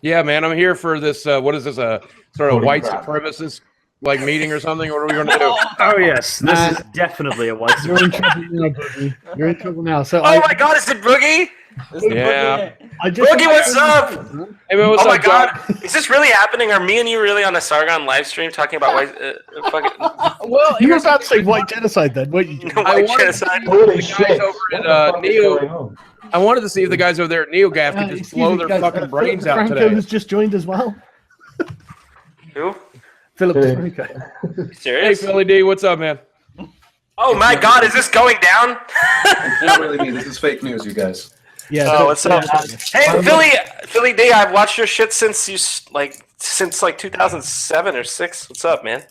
Yeah, man, I'm here for this. What is this? A sort of Holy white crap. supremacist like meeting or something? What are we going to do? Oh yes, this is definitely a white You're in supremacist. trouble now, Boogie. You're in trouble now. So Oh my God, is it Boogie? Yeah. Boogie, what's up? Hey, man, what's Oh my up, John? God, is this really happening? Are me and you really on a Sargon live stream talking about white? Fucking Well, you were here's about to say white genocide then, weren't you? white wanted to genocide. Holy the shit! guys over What at the fuck is Neo. going on? I wanted to see if the guys over there at NeoGaf could just blow their fucking brains out DeFranco today. has just joined as well. Who? Phillip Hey. DeFranco. Hey, Serious? Philly D, what's up, man? Oh my God, is this going down? It's not really me. This is fake news, you guys. Yeah. Oh, what's up? Hey, I'm- Philly D, I've watched your shit since since 2007 or 6. What's up, man?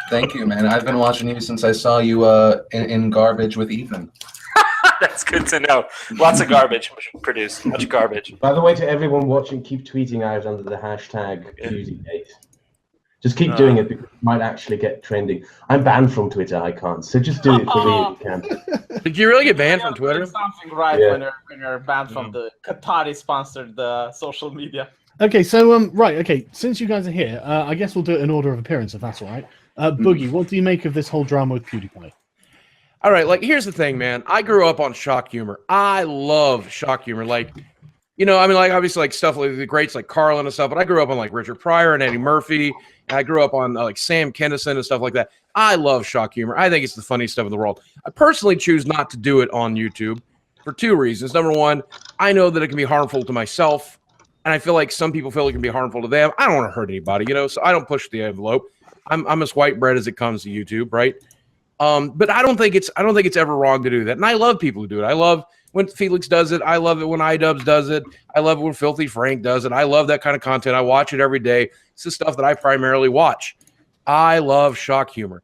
Thank you, man. I've been watching you since I saw you in Garbage with Ethan. That's good to know. Lots of garbage produced. Much garbage. By the way, to everyone watching, keep tweeting out under the hashtag PewDiePie's. Just keep doing it because it might actually get trending. I'm banned from Twitter. I can't. So just do it for me if you can. Did you really get banned from Twitter? Something right Yeah. when you're banned from the Qatari sponsored social media. Okay, so right, okay. Since you guys are here, I guess we'll do it in order of appearance, if that's all right. Boogie, what do you make of this whole drama with PewDiePie? All right, like here's the thing, man. I grew up on shock humor. I love shock humor. Like, you know, I mean, like obviously like stuff like the greats like Carlin and stuff, but I grew up on like Richard Pryor and Eddie Murphy. And I grew up on like Sam Kinison and stuff like that. I love shock humor. I think it's the funniest stuff in the world. I personally choose not to do it on YouTube for two reasons. Number one, I know that it can be harmful to myself, and I feel like some people feel it can be harmful to them. I don't want to hurt anybody, you know, so I don't push the envelope. I'm as white bread as it comes to YouTube, right? But I don't think it's ever wrong to do that. And I love people who do it. I love when Felix does it. I love it when iDubbbz does it. I love it when Filthy Frank does it. I love that kind of content. I watch it every day. It's the stuff that I primarily watch. I love shock humor.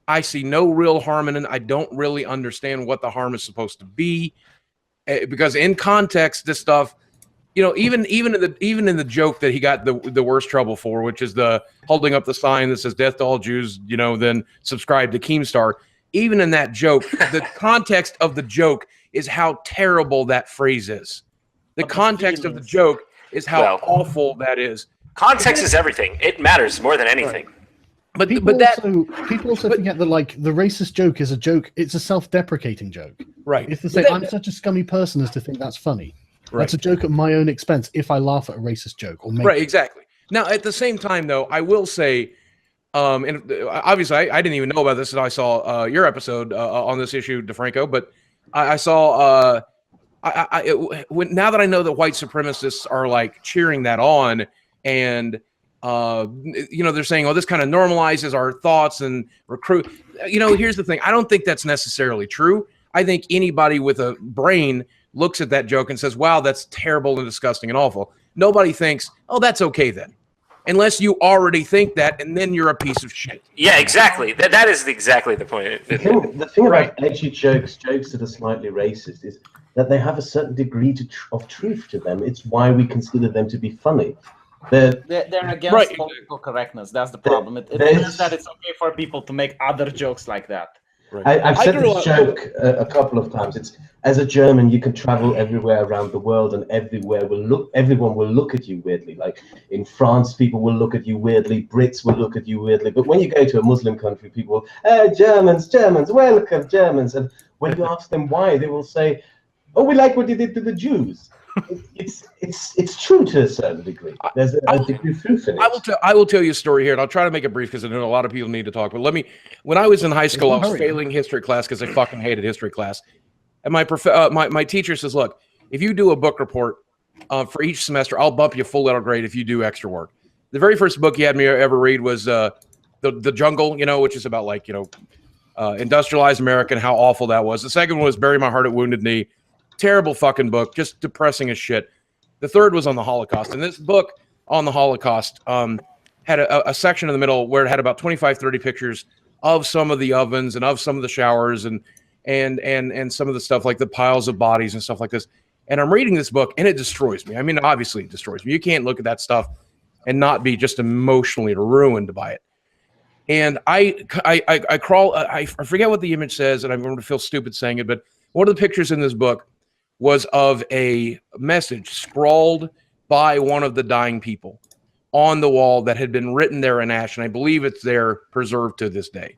I see no real harm in it. I don't really understand what the harm is supposed to be, because in context, this stuff, you know, even in the joke that he got the worst trouble for, which is the holding up the sign that says "Death to all Jews," you know, then subscribe to Keemstar. Even in that joke, the context of the joke is how terrible that phrase is. The context of the joke is how awful that is. Context is everything. It matters more than anything. But People that also forget that like the racist joke is a joke. It's a self-deprecating joke. right. It's to say I'm such a scummy person as to think that's funny. Right. That's a joke at my own expense if I laugh at a racist joke or make Right, exactly. Now, at the same time, though, I will say, and obviously, I didn't even know about this until I saw your episode on this issue, DeFranco. But I saw, now that I know that white supremacists are like cheering that on, and you know, they're saying, "Oh, this kind of normalizes our thoughts and recruit." You know, here's the thing: I don't think that's necessarily true. I think anybody with a brain looks at that joke and says, "Wow, that's terrible and disgusting and awful." Nobody thinks, "Oh, that's okay then," unless you already think that, and then you're a piece of shit. Yeah, exactly. That is exactly the point. The thing about edgy jokes that are slightly racist, is that they have a certain degree of truth to them. It's why we consider them to be funny. They're against Right. political correctness. That's the problem. It There's- means that it's okay for people to make other jokes like that. Right. I've I said grew this up- joke a couple of times. It's, as a German, you can travel everywhere around the world, and everyone will look at you weirdly. Like in France, people will look at you weirdly. Brits will look at you weirdly. But when you go to a Muslim country, people will, Germans, welcome, Germans. And when you ask them why, they will say, "Oh, we like what you did to the Jews." It's true to a certain degree. There's a degree of truth in it. I will tell you a story here, and I'll try to make it brief because I know a lot of people need to talk. But when I was in high school, I was failing history class because I fucking hated history class. And my teacher says, "Look, if you do a book report for each semester, I'll bump you a full letter grade if you do extra work." The very first book he had me ever read was the Jungle, you know, which is about like, you know, industrialized America and how awful that was. The second one was Bury My Heart at Wounded Knee. Terrible fucking book, just depressing as shit. The third was on the Holocaust, and this book on the Holocaust had a section in the middle where it had about 25, 30 pictures of some of the ovens and of some of the showers and some of the stuff like the piles of bodies and stuff like this. And I'm reading this book, and it destroys me. I mean, obviously it destroys me. You can't look at that stuff and not be just emotionally ruined by it. And I forget what the image says, and I'm going to feel stupid saying it, but one of the pictures in this book was of a message scrawled by one of the dying people on the wall that had been written there in ash, and I believe it's there preserved to this day.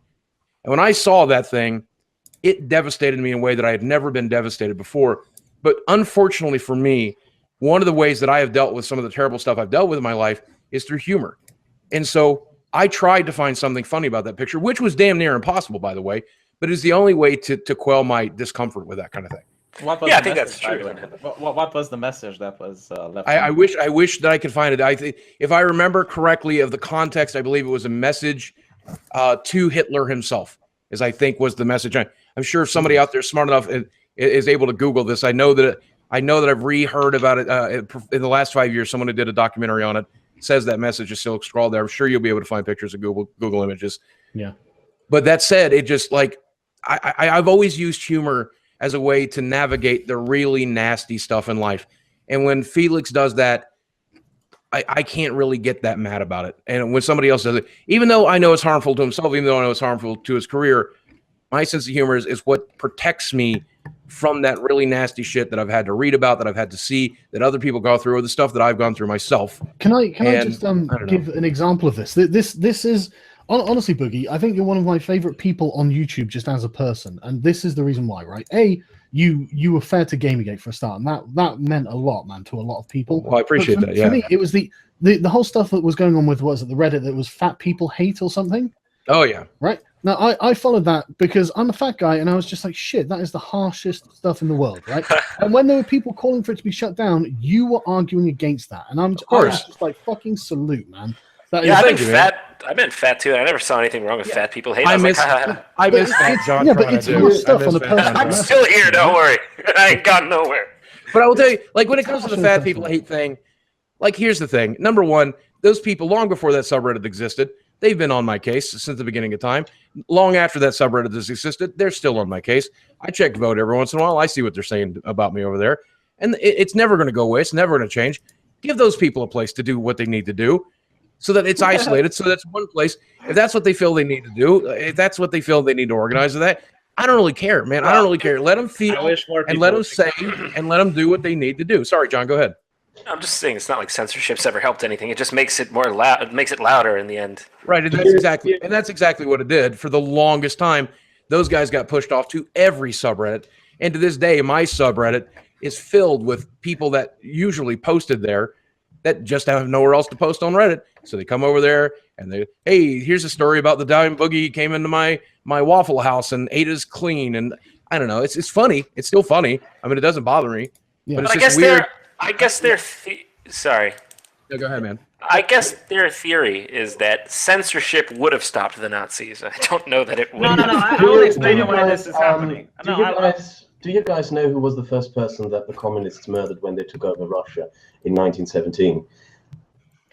And when I saw that thing, it devastated me in a way that I had never been devastated before. But unfortunately for me, one of the ways that I have dealt with some of the terrible stuff I've dealt with in my life is through humor. And so I tried to find something funny about that picture, which was damn near impossible, by the way, but it's the only way to quell my discomfort with that kind of thing. Yeah, I think that's true. What was the message that was left? I wish that I could find it. I think, if I remember correctly of the context, I believe it was a message to Hitler himself, as I think was the message. I'm sure if somebody out there smart enough is able to Google this. I know that I've reheard about it in the last 5 years. Someone who did a documentary on it says that message is still scrawled there. I'm sure you'll be able to find pictures of Google images. Yeah. But that said, it just like I've always used humor as a way to navigate the really nasty stuff in life. And when Felix does that, I can't really get that mad about it. And when somebody else does it, even though I know it's harmful to himself, even though I know it's harmful to his career, my sense of humor is what protects me from that really nasty shit that I've had to read about, that I've had to see, that other people go through, or the stuff that I've gone through myself. Can I just give an example of this? This is honestly, Boogie, I think you're one of my favorite people on YouTube just as a person, and this is the reason why, right? You were fair to Gamergate for a start, and that meant a lot, man, to a lot of people. Well, I appreciate that. Yeah. For me, it was the whole stuff that was going on with, what was it, the Reddit that was fat people hate or something? Oh yeah. Right. Now I followed that because I'm a fat guy, and I was just like, shit, that is the harshest stuff in the world, right? And when there were people calling for it to be shut down, you were arguing against that, and I was just like, fucking salute, man. Yeah, I've been fat too. I never saw anything wrong with fat people hating. I miss fat JonTron. Yeah, but it's harsh stuff on a personal. I'm still here. Don't worry. I ain't gone nowhere. But I will tell you, like, when it comes to the fat people hate thing, like, here's the thing. Number one, those people, long before that subreddit existed, they've been on my case since the beginning of time. Long after that subreddit has existed, they're still on my case. I check vote every once in a while. I see what they're saying about me over there. And it's never going to go away. It's never going to change. Give those people a place to do what they need to do so that it's isolated, so that's one place. If that's what they feel they need to do, if that's what they feel they need to organize with that, I don't really care, man. I don't really care. Let them feel and let them say and let them do what they need to do. Sorry, John, go ahead. I'm just saying it's not like censorship's ever helped anything. It just makes it more loud. It makes it louder in the end. Right, and that's exactly what it did. For the longest time, those guys got pushed off to every subreddit. And to this day, my subreddit is filled with people that usually posted there that just have nowhere else to post on Reddit. So they come over there and they, hey, here's a story about the dying Boogie. He came into my Waffle House and ate his clean. And I don't know. It's funny. It's still funny. I mean, it doesn't bother me. Yeah. But it's just weird. Sorry. No, go ahead, man. I guess their theory is that censorship would have stopped the Nazis. I don't know that it would. No. I will explain you why this is happening. Do you guys know who was the first person that the communists murdered when they took over Russia in 1917?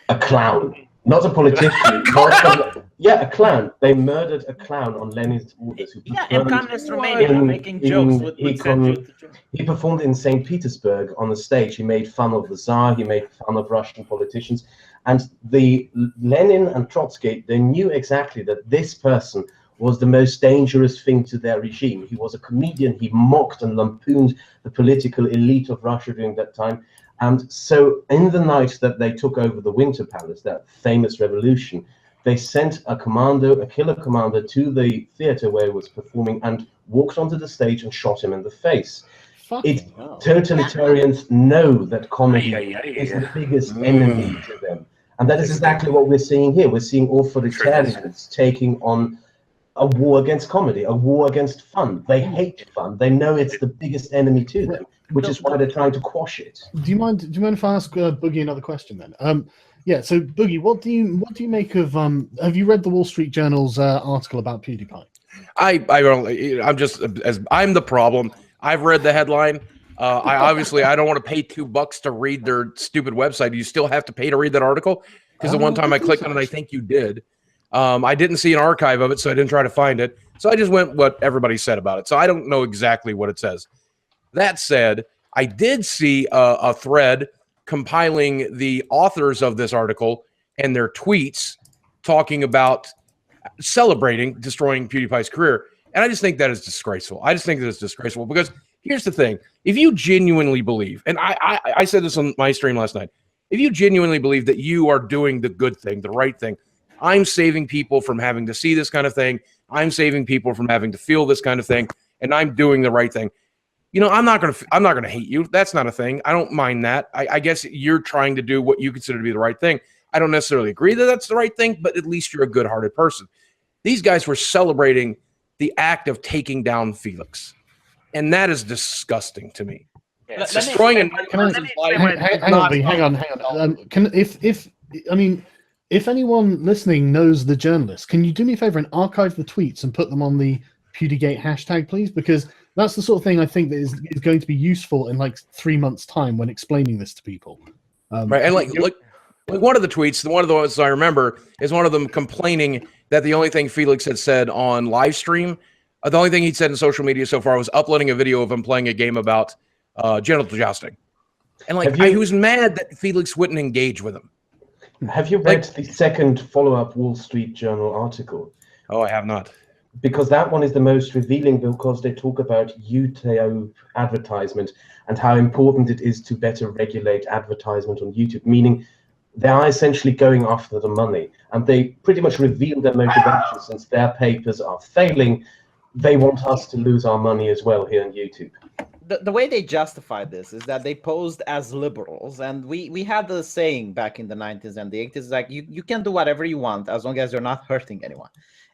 A clown. Not a politician. A clown. They murdered a clown on Lenin's orders. In communist Romania, making jokes with he performed in St. Petersburg on the stage. He made fun of the Tsar. He made fun of Russian politicians. And the Lenin and Trotsky, they knew exactly that this person was the most dangerous thing to their regime. He was a comedian. He mocked and lampooned the political elite of Russia during that time. And so in the night that they took over the Winter Palace, that famous revolution, they sent a killer commando to the theater where he was performing and walked onto the stage and shot him in the face. Totalitarians know that comedy is the biggest enemy to them. And that is exactly what we're seeing here. We're seeing authoritarians taking on a war against comedy, a war against fun. They hate fun. They know it's the biggest enemy to them, which is why they're trying to quash it. Do you mind if I ask Boogie another question then? So Boogie, what do you make of have you read the Wall Street Journal's article about PewDiePie? I'm the problem. I've read the headline. I don't want to pay $2 to read their stupid website. You still have to pay to read that article? Because the one time I clicked on it, I think you did. I didn't see an archive of it, so I didn't try to find it. So I just went what everybody said about it. So I don't know exactly what it says. That said, I did see a thread compiling the authors of this article and their tweets talking about celebrating destroying PewDiePie's career. And I just think that is disgraceful. I just think that it's disgraceful because here's the thing. If you genuinely believe, and I said this on my stream last night, if you genuinely believe that you are doing the good thing, the right thing, I'm saving people from having to see this kind of thing. I'm saving people from having to feel this kind of thing, and I'm doing the right thing. You know, I'm not gonna hate you. That's not a thing. I don't mind that. I guess you're trying to do what you consider to be the right thing. I don't necessarily agree that that's the right thing, but at least you're a good-hearted person. These guys were celebrating the act of taking down Felix, and that is disgusting to me. Yeah, it's Destroying a Hang on. If anyone listening knows the journalist, can you do me a favor and archive the tweets and put them on the PewDieGate hashtag, please? Because that's the sort of thing I think that is going to be useful in like 3 months' time when explaining this to people. Right, and like one of the tweets, one of the ones I remember is one of them complaining that the only thing Felix had said on live stream, the only thing he'd said in social media so far was uploading a video of him playing a game about genital jousting, and like he was mad that Felix wouldn't engage with him. Have you read the second follow-up Wall Street Journal article? Oh, I have not. Because that one is the most revealing, because they talk about YouTube advertisement and how important it is to better regulate advertisement on YouTube, meaning they are essentially going after the money, and they pretty much reveal their motivation. Since their papers are failing, they want us to lose our money as well here on YouTube. The way they justified this is that they posed as liberals, and we had the saying back in the 90s and the 80s, like you can do whatever you want as long as you're not hurting anyone.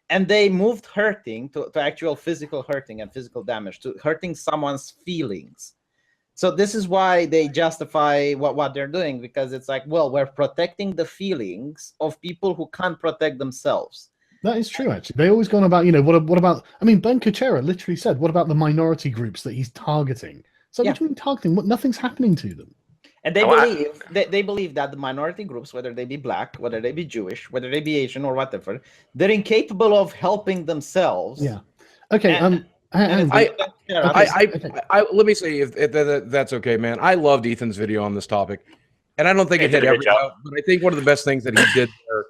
And they moved hurting to actual physical hurting and physical damage, to hurting someone's feelings. So this is why they justify what they're doing, because it's like, well, we're protecting the feelings of people who can't protect themselves. That is true, actually. They always go on about, what about, I mean, Ben Kuchera literally said, what about the minority groups that he's targeting? So what do you mean targeting? Nothing's happening to them. And they believe that the minority groups, whether they be black, whether they be Jewish, whether they be Asian or whatever, they're incapable of helping themselves. Yeah. Okay. Let me say, if that's okay, man. I loved Ethan's video on this topic, and I don't think it hit every note, but I think one of the best things that he did there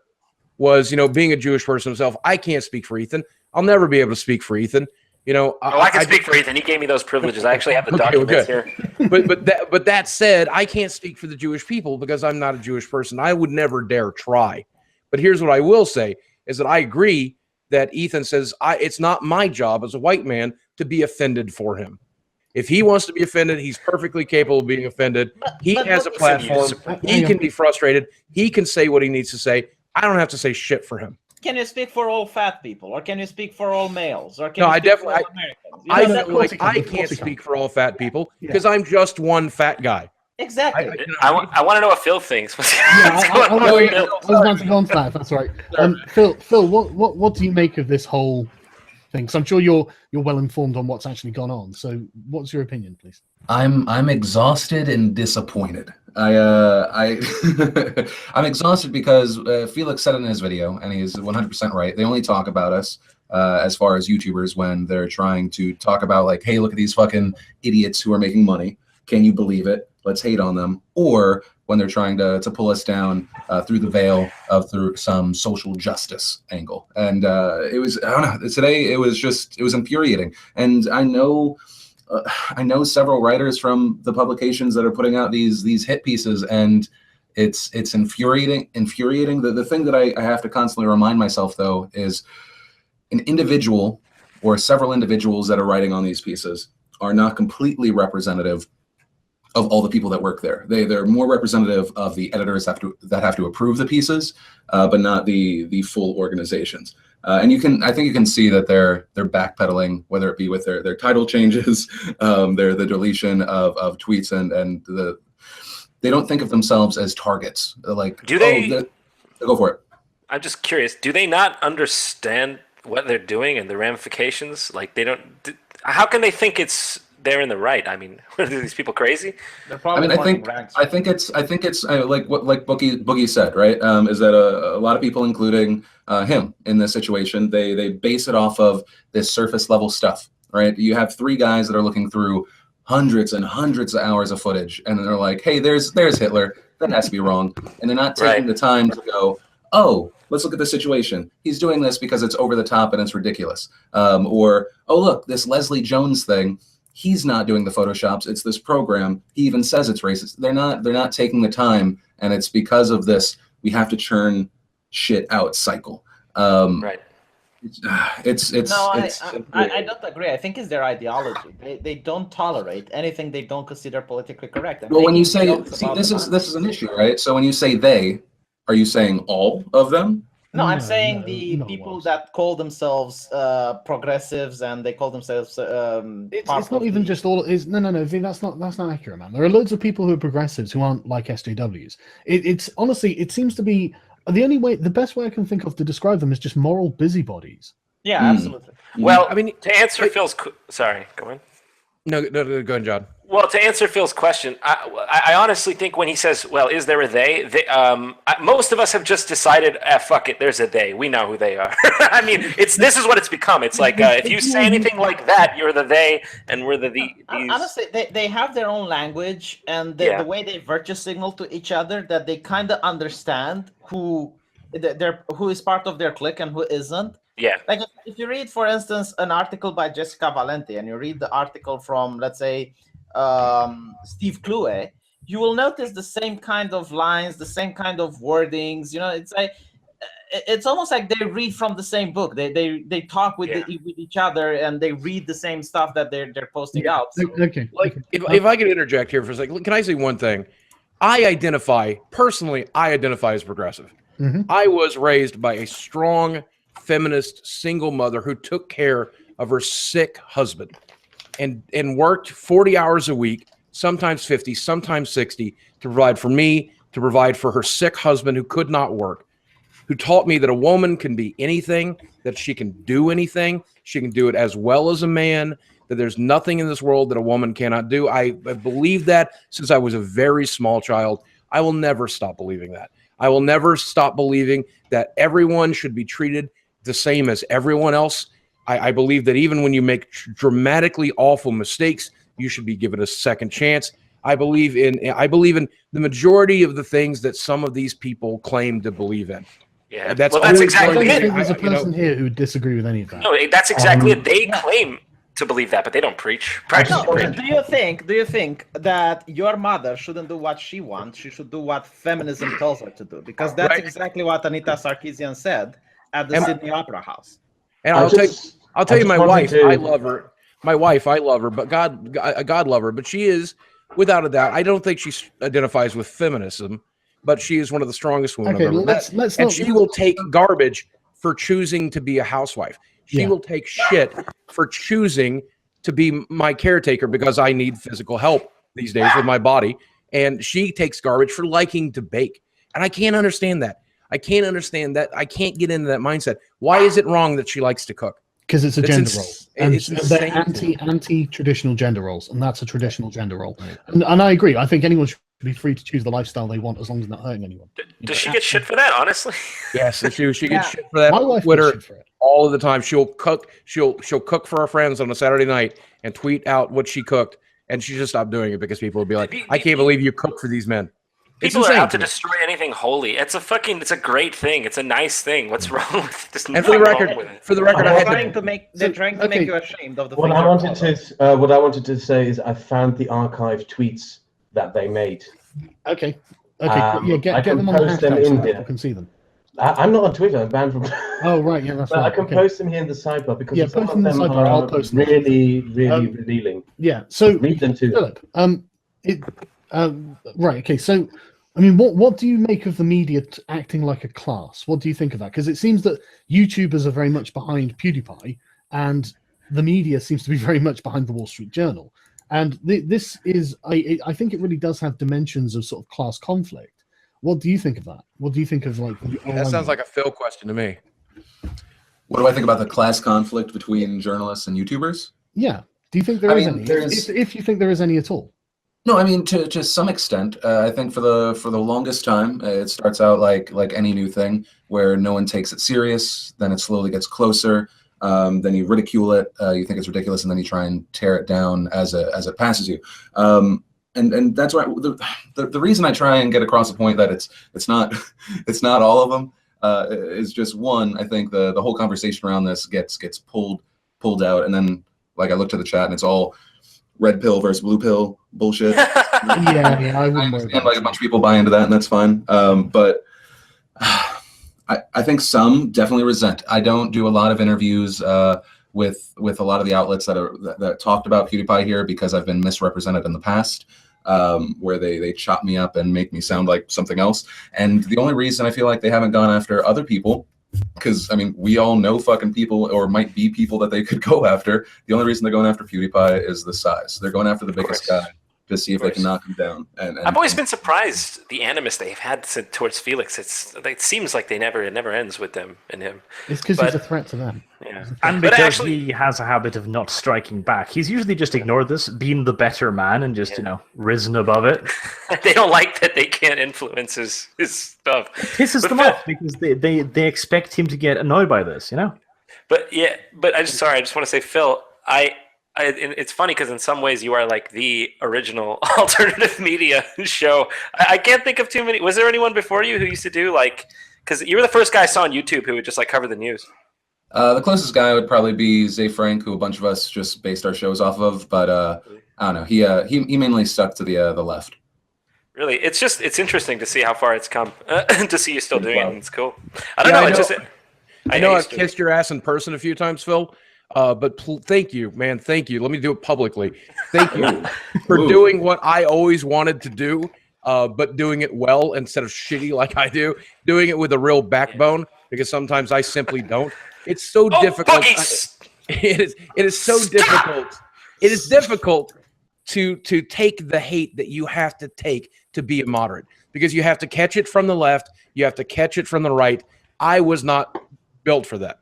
was, being a Jewish person himself. I can't speak for Ethan. I'll never be able to speak for Ethan. I can speak for Ethan. He gave me those privileges. I actually have the documents here. But that said, I can't speak for the Jewish people because I'm not a Jewish person. I would never dare try. But here's what I will say is that I agree that Ethan says it's not my job as a white man to be offended for him. If he wants to be offended, he's perfectly capable of being offended. He has a platform. He can be frustrated. He can say what he needs to say. I don't have to say shit for him. Can you speak for all fat people, or can you speak for all males, or can no, you I speak definitely, for all Americans? I can't speak for all fat people because I'm just one fat guy. Exactly. I want to know what Phil thinks. I was about to go on to that. That's right. Phil, what do you make of this whole thing? Because I'm sure you're well informed on what's actually gone on. So, what's your opinion, please? I'm exhausted and disappointed. I'm exhausted because Felix said it in his video, and he's 100% right. They only talk about us as far as YouTubers when they're trying to talk about, like, hey, look at these fucking idiots who are making money. Can you believe it? Let's hate on them. Or when they're trying to pull us down through the veil of through some social justice angle. And it was, I don't know, today it was infuriating. And I know several writers from the publications that are putting out these hit pieces, and it's infuriating. The thing that I have to constantly remind myself, though, is an individual or several individuals that are writing on these pieces are not completely representative of all the people that work there. They're more representative of the editors that have to approve the pieces, but not the full organizations. And I think you can see that they're backpedaling, whether it be with their title changes, the deletion of tweets, and they don't think of themselves as targets. Like, do they? Go for it. I'm just curious. Do they not understand what they're doing and the ramifications? Like, they don't. How can they think they're in the right? I mean, are these people crazy? I think it's like what Boogie said, right? Is that a lot of people, including him, in this situation, they base it off of this surface level stuff, right? You have three guys that are looking through hundreds and hundreds of hours of footage, and they're like, hey, there's Hitler. That has to be wrong, and they're not taking the time to go, oh, let's look at the situation. He's doing this because it's over the top and it's ridiculous. Or, oh, look, this Leslie Jones thing. he's not doing the photoshops. It's this program. He even says it's racist. They're not taking the time, and it's because of this we have to churn shit out cycle. Right. I don't agree. I think it's their ideology. They don't tolerate anything they don't consider politically correct. And well, when you say, jokes see, about this the is an issue, right? So when you say they, are you saying all of them? No, I'm No, saying no, the not people once. that call themselves progressives and they call themselves. It's part not of even the- just all. No. That's not accurate, man. There are loads of people who are progressives who aren't like SJWs. It's honestly, it seems to be the only way. The best way I can think of to describe them is just moral busybodies. Yeah, Hmm. absolutely. Well, I mean, to answer Phil's, sorry, go on. No, go ahead, John. Well, to answer Phil's question, I honestly think when he says, "Well, is there a they?" Most of us have just decided, "Fuck it, there's a they. We know who they are." I mean, this is what it's become. It's like if you say anything like that, you're the they, and we're the these. Honestly, they have their own language and Yeah. the way they virtue signal to each other that they kind of understand who is part of their clique and who isn't. Yeah. Like if you read, for instance, an article by Jessica Valenti and you read the article from, let's say, Steve Clue, you will notice the same kind of lines, the same kind of wordings. You know, it's like it's almost like they read from the same book. They talk with with each other and they read the same stuff that they're posting out. So. Okay. Like, if I could interject here for a second, can I say one thing? I identify as progressive. Mhm. I was raised by a strong feminist single mother who took care of her sick husband and worked 40 hours a week, sometimes 50, sometimes 60, to provide for me, to provide for her sick husband who could not work, who taught me that a woman can be anything, that she can do anything, she can do it as well as a man, that there's nothing in this world that a woman cannot do. I believed that since I was a very small child. I will never stop believing that. I will never stop believing that everyone should be treated the same as everyone else. I believe that even when you make dramatically awful mistakes, you should be given a second chance. I believe in the majority of the things that some of these people claim to believe in. Yeah, That's well, that's always I exactly don't going to it. think be- there's a you know, person here who would disagree with any of that. No, that's exactly it. They claim to believe that, but they don't preach. Practice No, preach. do you think that your mother shouldn't do what she wants? She should do what feminism tells her to do, because that's Right. exactly what Anita Sarkeesian said at the And- Sydney Opera House. And I I'll tell you, just my wanted wife, to- I love her. My wife, I love her, but God love her. But she is, without a doubt, I don't think she identifies with feminism, but she is one of the strongest women Okay, I've ever met. let's And not. she will take garbage for choosing to be a housewife. She Yeah. will take shit for choosing to be my caretaker because I need physical help these days with my body. And she takes garbage for liking to bake. And I can't understand that. I can't understand that. I can't get into that mindset. Why is it wrong that she likes to cook? Because it's a It's gender ins- role, and it's they're insane. anti-traditional gender roles, and that's a traditional gender role. And I agree. I think anyone should be free to choose the lifestyle they want as long as they're not hurting anyone. Does she get shit for that? Honestly, Yes, and she Yeah. gets shit for that My on wife Twitter gets shit for it. all of the time. She'll cook. She'll cook for our friends on a Saturday night and tweet out what she cooked, and she just stopped doing it because people would be like, "I can't believe you cook for these men." It's people are insane out to to me. destroy anything holy. It's a great thing. It's a nice thing. What's wrong with this? And for the record, with it. I They're had trying to. to make okay. you ashamed of the What things I you're wanted proud of. what I wanted to say is I found the archived tweets that they made. Okay. Yeah, I get can them on the post them hashtag so in people here. can see them. I'm not on Twitter. I'm banned from. Oh right, yeah, that's But I right. can Okay. post them here in the sidebar because Yeah, some post of them in them the sidebar, I'll are post them. really revealing. Yeah. So Read them too. Philip, right. Okay. So, I mean, what do you make of the media acting like a class? What do you think of that? Because it seems that YouTubers are very much behind PewDiePie, and the media seems to be very much behind the Wall Street Journal. And this is, I think, it really does have dimensions of sort of class conflict. What do you think of that? What do you think of like? That sounds like a Phil question to me. What do I think about the class conflict between journalists and YouTubers? Yeah. Do you think there I is mean, any? there's- If you think there is any at all. No, I mean to some extent. I think for the longest time, it starts out like any new thing where no one takes it serious. Then it slowly gets closer. Then you ridicule it. You think it's ridiculous, and then you try and tear it down as it passes you. And that's why the reason I try and get across the point that it's not all of them is just one. I think the whole conversation around this gets pulled out, and then like I look to the chat and it's all red pill versus blue pill bullshit. Yeah, I I wouldn't worry understand about like a bunch of people buy into that, and that's fine. But I think some definitely resent. I don't do a lot of interviews with a lot of the outlets that talked about PewDiePie here because I've been misrepresented in the past, where they chop me up and make me sound like something else. And the only reason I feel like they haven't gone after other people, because I mean we all know fucking people or might be people that they could go after. The only reason they're going after PewDiePie is the size. They're going after the biggest guy to see if they can knock him down. And I've always been surprised the animus they've had towards Felix. It seems like it never ends with them and him. It's because he's a threat to them. Yeah, And because he has a habit of not striking back. He's usually just ignored this, been the better man, and just, risen above it. They don't like that they can't influence his stuff. It pisses them off because they expect him to get annoyed by this, But I just want to say, Phil, it's funny because in some ways you are like the original alternative media show. I can't think of too many. Was there anyone before you who used to do because you were the first guy I saw on YouTube who would just cover the news? The closest guy would probably be DeFranco, who a bunch of us just based our shows off of. But I don't know. He mainly stuck to the left. Really, it's interesting to see how far it's come. To see you still doing it. It's cool. I don't know. I know I've kissed your ass in person a few times, Phil. But thank you, man. Thank you. Let me do it publicly. Thank you for doing what I always wanted to do, but doing it well instead of shitty like I do. Doing it with a real backbone, because sometimes I simply don't. It's so difficult. It is so difficult. It is difficult to take the hate that you have to take to be a moderate, because you have to catch it from the left, you have to catch it from the right. I was not built for that.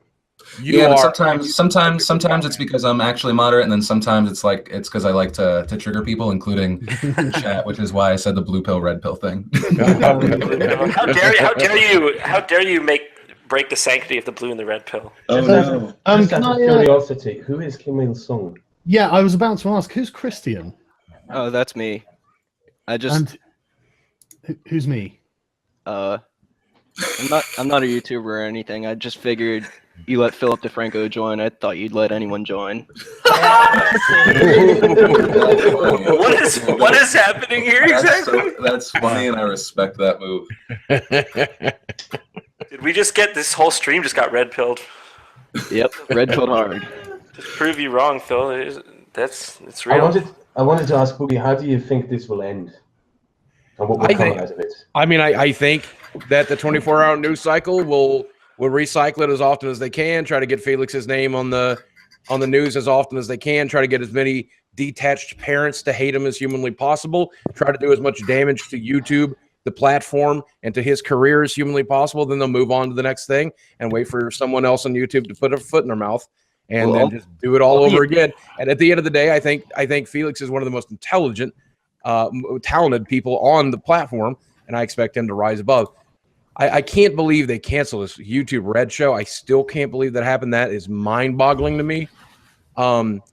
But sometimes it's because I'm actually moderate, and then sometimes it's because I like to trigger people, including chat, which is why I said the blue pill, red pill thing. How dare you break the sanctity of the blue and the red pill? Oh no! Just out of curiosity, who is Kim Il Sung? Yeah, I was about to ask, who's Christian? Oh, that's me. And who's me? I'm not a YouTuber or anything. I just figured you let Phillip DeFranco join. I thought you'd let anyone join. What is happening here exactly? That's funny, and I respect that move. Did we just get this whole stream just got red pilled? Yep, red pilled hard. Just prove you wrong, Phil. It's real. I wanted to ask Boogie, how do you think this will end? And what will come out of it? I mean, I think that the 24-hour news cycle will recycle it as often as they can, try to get Felix's name on the news as often as they can, try to get as many detached parents to hate him as humanly possible, try to do as much damage to YouTube, the platform, and to his career as humanly possible. Then they'll move on to the next thing and wait for someone else on YouTube to put a foot in their mouth and then just do it all over again. And at the end of the day, I think Felix is one of the most intelligent, talented people on the platform, and I expect him to rise above. I can't believe they canceled this YouTube Red show. I still can't believe that happened. That is mind-boggling to me. But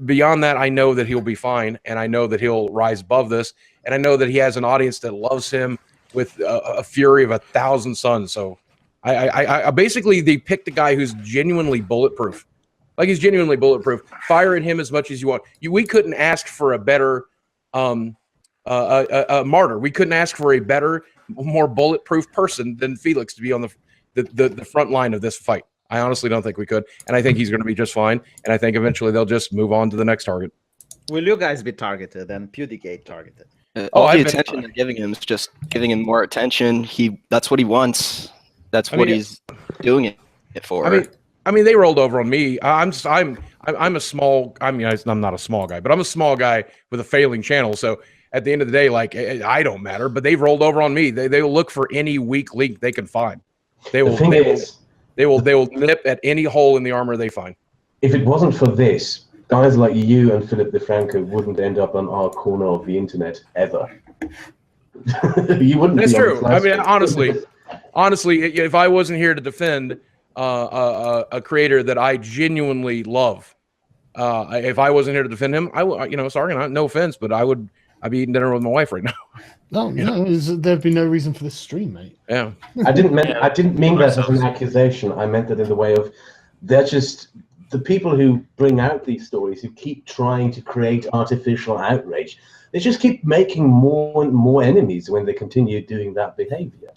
beyond that, I know that he'll be fine, and I know that he'll rise above this, and I know that he has an audience that loves him with a fury of 1,000 suns. So I basically, they picked a guy who's genuinely bulletproof. Like, he's genuinely bulletproof. Fire at him as much as you want. We couldn't ask for a better martyr. We couldn't ask for a better, more bulletproof person than Felix to be on the front line of this fight. I honestly don't think we could, and I think he's going to be just fine. And I think eventually they'll just move on to the next target. Will you guys be targeted and PewDiePie targeted? All the attention they're giving him is just giving him more attention. That's what he wants. That's what he's doing it for. I mean, they rolled over on me. I'm a small. I mean, I'm not a small guy, but I'm a small guy with a failing channel. So at the end of the day, like, I don't matter. But they've rolled over on me. They will look for any weak link they can find. They will nip at any hole in the armor they find. If it wasn't for this, guys like you and Phillip DeFranco wouldn't end up on our corner of the internet ever. You wouldn't. That's true. I mean, honestly, if I wasn't here to defend a creator that I genuinely love, if I wasn't here to defend him, Sargon, no offense, but I'd be eating dinner with my wife right now. No, there'd be no reason for this stream, mate. Yeah. I didn't mean that as an accusation. I meant that in the way of they're just the people who bring out these stories, who keep trying to create artificial outrage, they just keep making more and more enemies when they continue doing that behavior.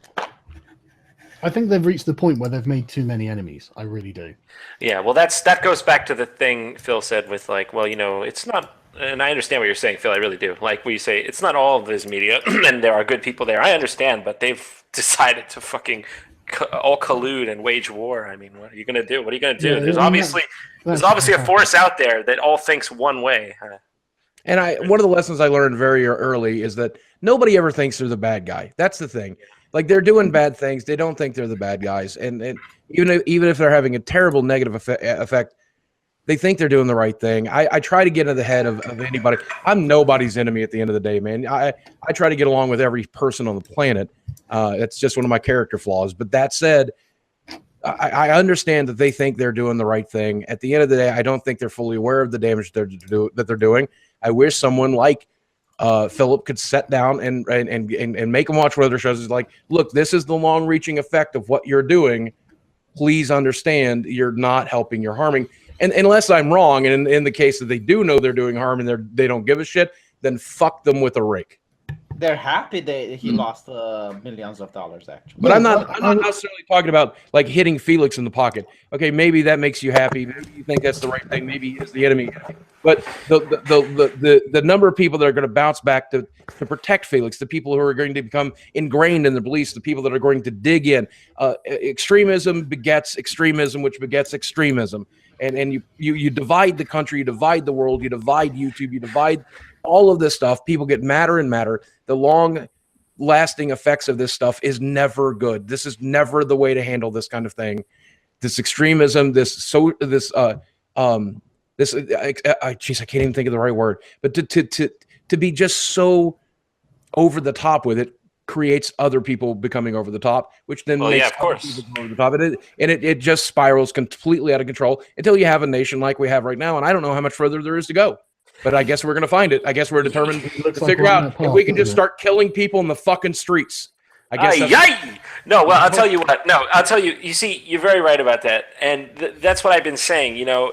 I think they've reached the point where they've made too many enemies. I really do. Yeah, well, that goes back to the thing Phil said with like, well, you know, it's not. And I understand what you're saying, Phil. I really do. Like where you say it's not all of this media, and there are good people there. I understand, but they've decided to fucking all collude and wage war. I mean, what are you gonna do? What are you gonna do? Yeah, there's obviously a force out there that all thinks one way. And one of the lessons I learned very early is that nobody ever thinks they're the bad guy. That's the thing. Like they're doing bad things, they don't think they're the bad guys, and even if they're having a terrible negative effect, they think they're doing the right thing. I try to get into the head of anybody. I'm nobody's enemy at the end of the day, man. I try to get along with every person on the planet. That's just one of my character flaws. But that said, I understand that they think they're doing the right thing. At the end of the day, I don't think they're fully aware of the damage that they're doing. I wish someone like Phillip could sit down and make them watch one of their shows. It's like, look, this is the long-reaching effect of what you're doing. Please understand you're not helping, you're harming. And unless I'm wrong, and in the case that they do know they're doing harm and they don't give a shit, then fuck them with a rake. They're happy he lost millions of dollars, actually. But I'm not necessarily talking about like hitting Felix in the pocket. Okay, maybe that makes you happy. Maybe you think that's the right thing. Maybe he's the enemy. But the number of people that are going to bounce back to protect Felix, the people who are going to become ingrained in the beliefs, the people that are going to dig in. Extremism begets extremism, which begets extremism. And you divide the country, you divide the world, you divide YouTube, you divide all of this stuff. People get madder and madder. The long-lasting effects of this stuff is never good. This is never the way to handle this kind of thing. This extremism, jeez, I can't even think of the right word. But to be just so over the top with it creates other people becoming over the top, which then makes other people go over the top. And it just spirals completely out of control until you have a nation like we have right now. And I don't know how much further there is to go. But I guess we're going to find it. I guess we're determined to figure out if we can just start killing people in the fucking streets. I guess. No, well, I'll tell you what. No, I'll tell you. You see, you're very right about that, and that's what I've been saying. You know,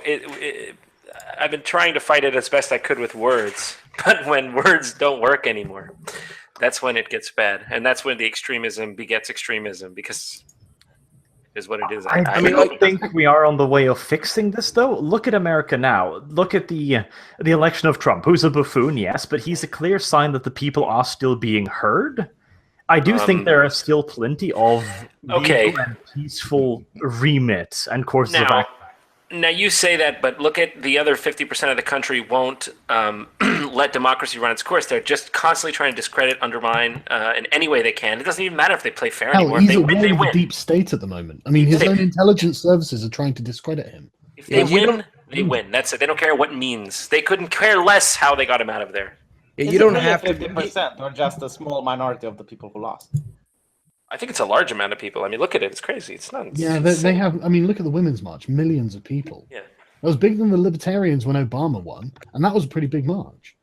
I've been trying to fight it as best I could with words, but when words don't work anymore, that's when it gets bad, and that's when the extremism begets extremism, because is what it is. I mean, I think we are on the way of fixing this, though. Look at America now. Look at the election of Trump, who's a buffoon, yes, but he's a clear sign that the people are still being heard. I do think there are still plenty of legal and peaceful remits and courses of action. Now you say that, but look at the other 50% of the country won't let democracy run its course. They're just constantly trying to discredit, undermine in any way they can. It doesn't even matter if they play fair anymore. If they win, they win. Deep state at the moment. I mean, his own intelligence services are trying to discredit him. If they win, they win. That's it. They don't care what it means. They couldn't care less how they got him out of there. You don't have 50% or just a small minority of the people who lost. I think it's a large amount of people. I mean, look at it. It's crazy. It's not. Yeah, they have. I mean, look at the Women's March. Millions of people. Yeah. It was bigger than the Libertarians when Obama won, and that was a pretty big march.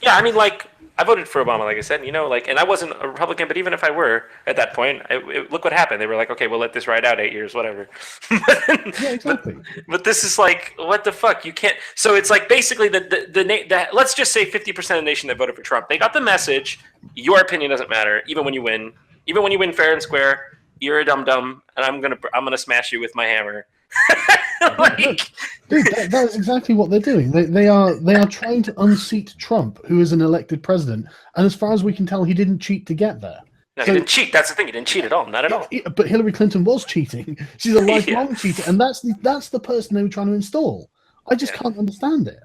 Yeah, I mean, like, I voted for Obama, like I said, you know, like, and I wasn't a Republican, but even if I were at that point, look what happened. They were like, okay, we'll let this ride out 8 years, whatever. Yeah, exactly. But this is like, what the fuck? You can't. So it's like basically let's just say 50% of the nation that voted for Trump. They got the message. Your opinion doesn't matter, even when you win. Even when you win fair and square, you're a dum-dum, and I'm gonna smash you with my hammer. Like... Dude, that's exactly what they're doing. They are trying to unseat Trump, who is an elected president, and as far as we can tell, he didn't cheat to get there. No, he didn't cheat. That's the thing. He didn't cheat at all. Not at all. But Hillary Clinton was cheating. She's a lifelong cheater, and that's the person they were trying to install. I just can't understand it.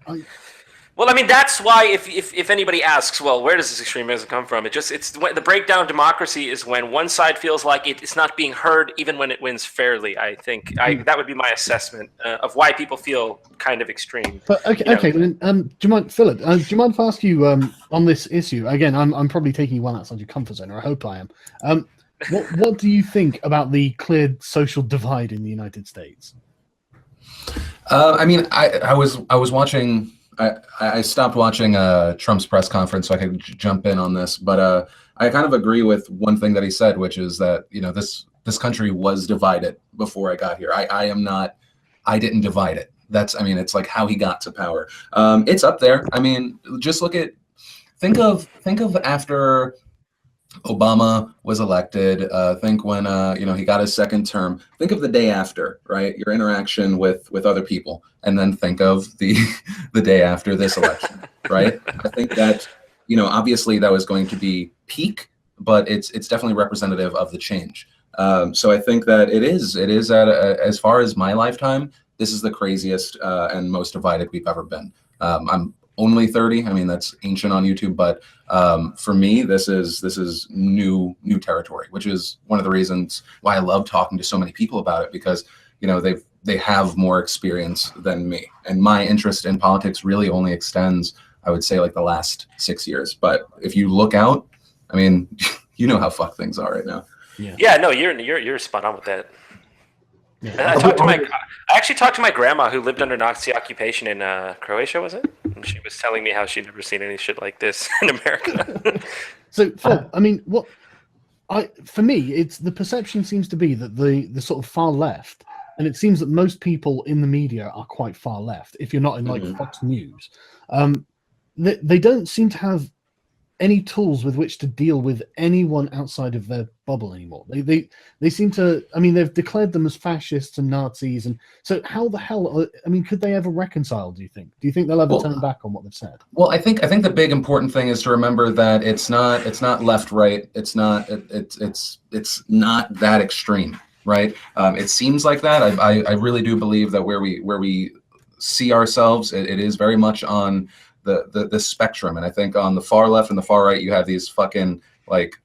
Well, I mean, that's why if anybody asks, well, where does this extremism come from? It's the breakdown of democracy is when one side feels like it's not being heard, even when it wins fairly. I think that would be my assessment of why people feel kind of extreme. But okay. Do you mind, Phillip? Do you mind if I ask you on this issue again? I'm probably taking you one outside your comfort zone, or I hope I am. What do you think about the clear social divide in the United States? I mean, I was watching. I stopped watching Trump's press conference so I could jump in on this, but I kind of agree with one thing that he said, which is that, you know, this country was divided before I got here. I didn't divide it. I mean, it's like how he got to power. It's up there. I mean, just think of after Obama was elected. Think when he got his second term. Think of the day after, right? Your interaction with other people, and then think of the day after this election, right? I think that obviously that was going to be peak, but it's definitely representative of the change. So I think that it is as far as my lifetime, this is the craziest and most divided we've ever been. I'm only 30. I mean, that's ancient on YouTube, but for me, this is new territory, which is one of the reasons why I love talking to so many people about it, because they have more experience than me, and my interest in politics really only extends, I would say, like the last 6 years. But if you look out, I mean, you know how fucked things are right now. Yeah, no, you're spot on with that. Yeah. I actually talked to my grandma who lived under Nazi occupation in Croatia, was it? And she was telling me how she'd never seen any shit like this in America. So, Phil, I mean, for me, it's the perception seems to be that the sort of far left, and it seems that most people in the media are quite far left. If you're not in like Fox News, they don't seem to have any tools with which to deal with anyone outside of their bubble anymore. They seem to, I mean, they've declared them as fascists and Nazis, and so how the hell, I mean, could they ever reconcile, do you think? Do you think they'll ever turn back on what they've said? Well, I think the big important thing is to remember that it's not left right. It's not that extreme, right? It seems like that. I really do believe that where we see ourselves, it is very much on the spectrum. And I think on the far left and the far right, you have these fucking like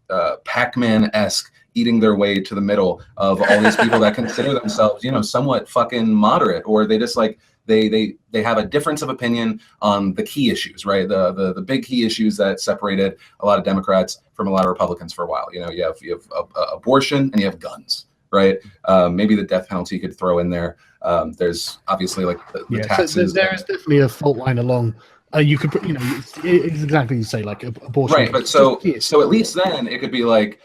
Pac-Man-esque eating their way to the middle of all these people that consider themselves, somewhat fucking moderate, or they just like they have a difference of opinion on the key issues, right? The big key issues that separated a lot of Democrats from a lot of Republicans for a while. You have abortion and you have guns, right? Maybe the death penalty you could throw in there. There's obviously like the taxes. So there is definitely a fault line along. You could, it's exactly you say, like abortion. Right, but so at least then it could be like,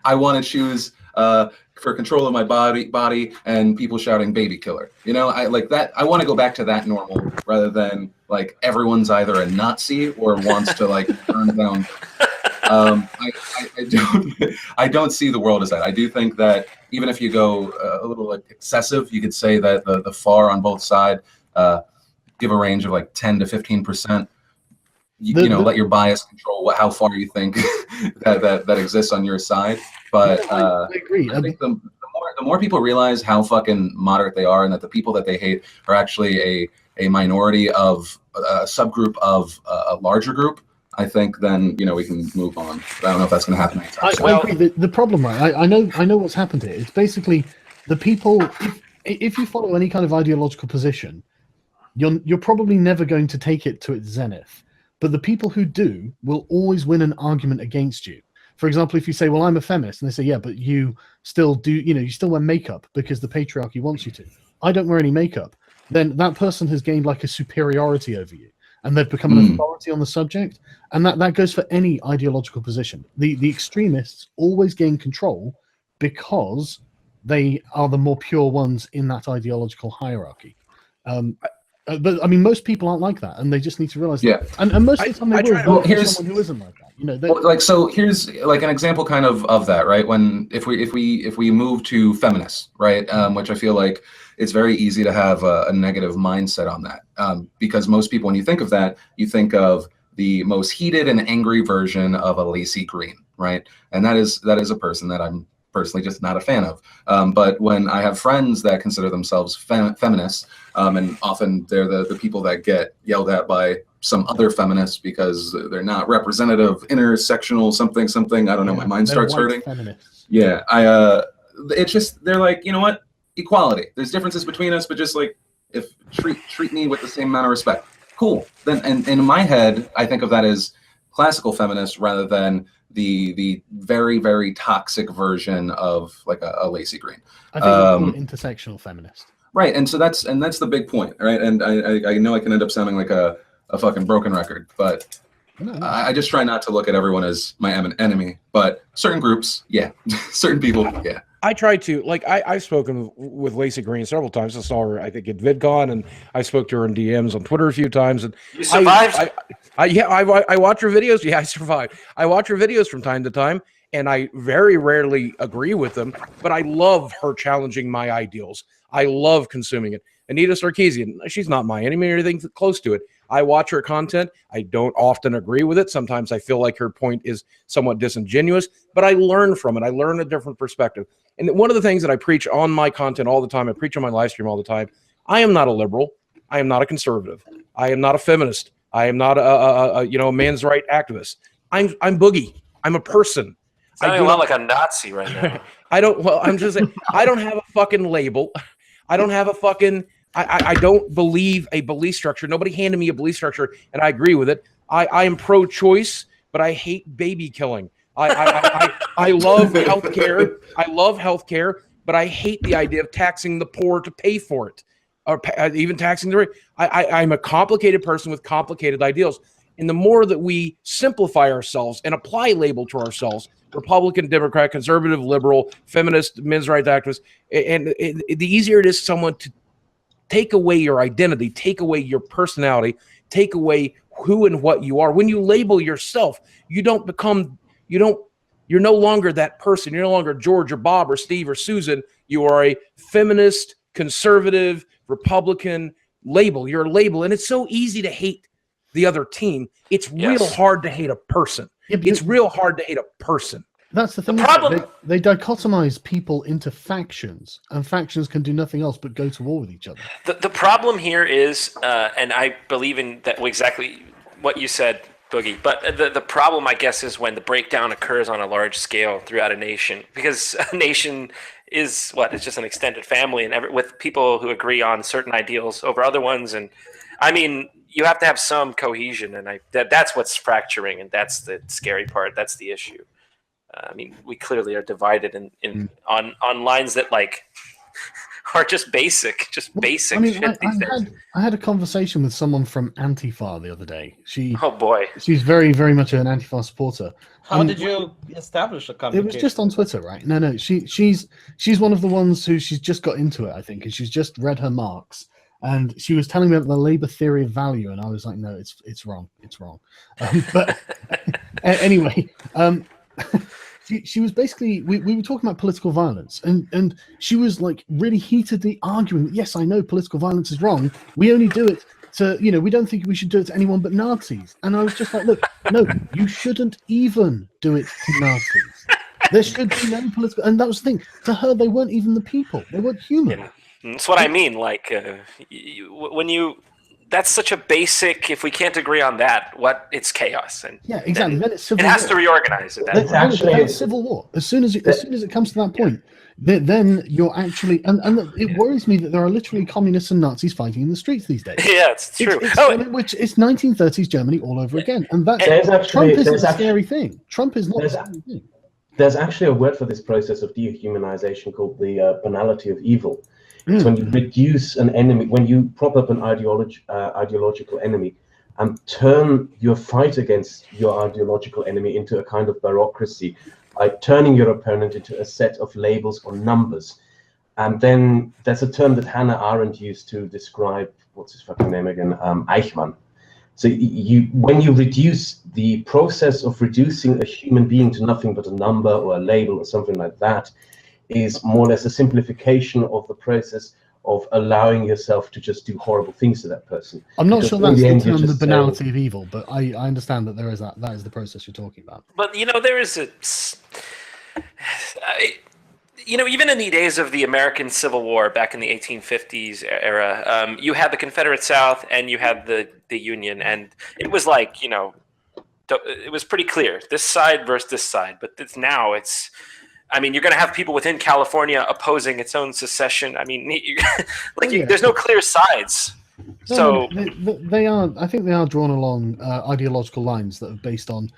I want to choose for control of my body, and people shouting "baby killer." I like that. I want to go back to that normal rather than like everyone's either a Nazi or wants to like burn down. I don't see the world as that. I do think that even if you go a little like excessive, you could say that the far on both sides. Give a range of like 10 to 15%. Let your bias control how far you think that exists on your side. But I agree. I think the more people realize how fucking moderate they are, and that the people that they hate are actually a minority of a subgroup of a larger group, I think then we can move on. But I don't know if that's going to happen anytime soon. I agree. The problem, right? I know what's happened here. It's basically the people. If you follow any kind of ideological position, you're probably never going to take it to its zenith, but the people who do will always win an argument against you. For example, if you say, well, I'm a feminist, and they say, yeah, but you still do, you still wear makeup because the patriarchy wants you to. I don't wear any makeup. Then that person has gained like a superiority over you, and they've become an authority on the subject. And that goes for any ideological position. The extremists always gain control because they are the more pure ones in that ideological hierarchy. But I mean, most people aren't like that, and they just need to realize that. And most of the time, they will vote for someone who isn't like that. So here's like an example, kind of that, right? If we move to feminists, right? Which I feel like it's very easy to have a negative mindset on that, because most people, when you think of that, you think of the most heated and angry version of a Lacey Green, right? And that is a person that I'm personally just not a fan of. But when I have friends that consider themselves feminists, and often they're the people that get yelled at by some other feminists because they're not representative, intersectional, something. I don't know. My mind starts hurting. Feminists. Yeah, it's just they're like, you know what? Equality. There's differences between us, but just like if treat me with the same amount of respect. Cool. Then, and in my head, I think of that as classical feminists rather than the very, very toxic version of like a Lacey Green. I think intersectional feminist. Right, and so that's the big point, right? And I know I can end up sounding like a fucking broken record, but I just try not to look at everyone as my enemy. But certain groups, yeah, certain people, yeah. I try to, like, I've spoken with Lacey Green several times. I saw her, I think, at VidCon, and I spoke to her in DMs on Twitter a few times. And You survived? I watch her videos. Yeah, I survived. I watch her videos from time to time, and I very rarely agree with them, but I love her challenging my ideals. I love consuming it. Anita Sarkeesian, she's not my enemy or anything close to it. I watch her content. I don't often agree with it. Sometimes I feel like her point is somewhat disingenuous, but I learn from it. I learn a different perspective. And one of the things that I preach on my content all the time, I preach on my live stream all the time, I am not a liberal. I am not a conservative. I am not a feminist. I am not a man's right activist. I'm Boogie. I'm a person. Sounding a lot like a Nazi right now. I'm just saying, I don't have a fucking label. I don't have a fucking, I don't believe a belief structure. Nobody handed me a belief structure, and I agree with it. I am pro-choice, but I hate baby killing. I love healthcare. I love healthcare, but I hate the idea of taxing the poor to pay for it, or even taxing the rich. I'm a complicated person with complicated ideals. And the more that we simplify ourselves and apply label to ourselves, Republican, Democrat, conservative, liberal, feminist, men's rights activist, and the easier it is someone to take away your identity, take away your personality, take away who and what you are. When you label yourself, you're no longer that person. You're no longer George or Bob or Steve or Susan. You are a feminist, conservative, Republican label. You're a label. And it's so easy to hate the other team. It's real hard to hate a person. It's real hard to hate a person. That's the thing. The problem, they dichotomize people into factions, and factions can do nothing else but go to war with each other. the problem here is, and I believe in that exactly what you said, Boogie, but the problem, I guess, is when the breakdown occurs on a large scale throughout a nation, because a nation is it's just an extended family, and with people who agree on certain ideals over other ones. And I mean, you have to have some cohesion, and that's what's fracturing, and that's the scary part. That's the issue. I mean, we clearly are divided on lines that are just basic. I mean, I had a conversation with someone from Antifa the other day. She's very, very much an Antifa supporter. How did you establish a communication? It was just on Twitter, right? No, she's one of the ones who she's just got into it, I think, and she's just read her Marx. And she was telling me about the labor theory of value, and I was like, no, it's wrong. It's wrong. But anyway, she was basically, we were talking about political violence, and she was like really heatedly arguing, yes, I know political violence is wrong. We only do it to, we don't think we should do it to anyone but Nazis. And I was just like, look, no, you shouldn't even do it to Nazis. There should be no political, and that was the thing. To her, they weren't even the people. They weren't human. Yeah. That's what I mean. That's such a basic. If we can't agree on that, it's chaos. And yeah, exactly. Then it's civil war. It has war. to reorganize it. It's civil war. As soon as it comes to that point, then you're actually, and it worries me that there are literally communists and Nazis fighting in the streets these days. Yeah, it's true. It's 1930s Germany all over again, and Trump isn't a scary thing. Trump is not a scary thing. There's actually a word for this process of dehumanization called the banality of evil. It's when you reduce an enemy, when you prop up an ideological enemy and turn your fight against your ideological enemy into a kind of bureaucracy, like turning your opponent into a set of labels or numbers. And then there's a term that Hannah Arendt used to describe, what's his fucking name again? Eichmann. So when you reduce the process of reducing a human being to nothing but a number or a label or something like that, is more or less a simplification of the process of allowing yourself to just do horrible things to that person. I'm not sure that's the term, the banality of evil, but I understand that there is that is the process you're talking about. But there is even in the days of the American Civil War back in the 1850s era, you had the Confederate South and you had the Union, and it was it was pretty clear, this side versus this side. But you're going to have people within California opposing its own secession. I mean, there's no clear sides. They are. I think they are drawn along ideological lines that are based on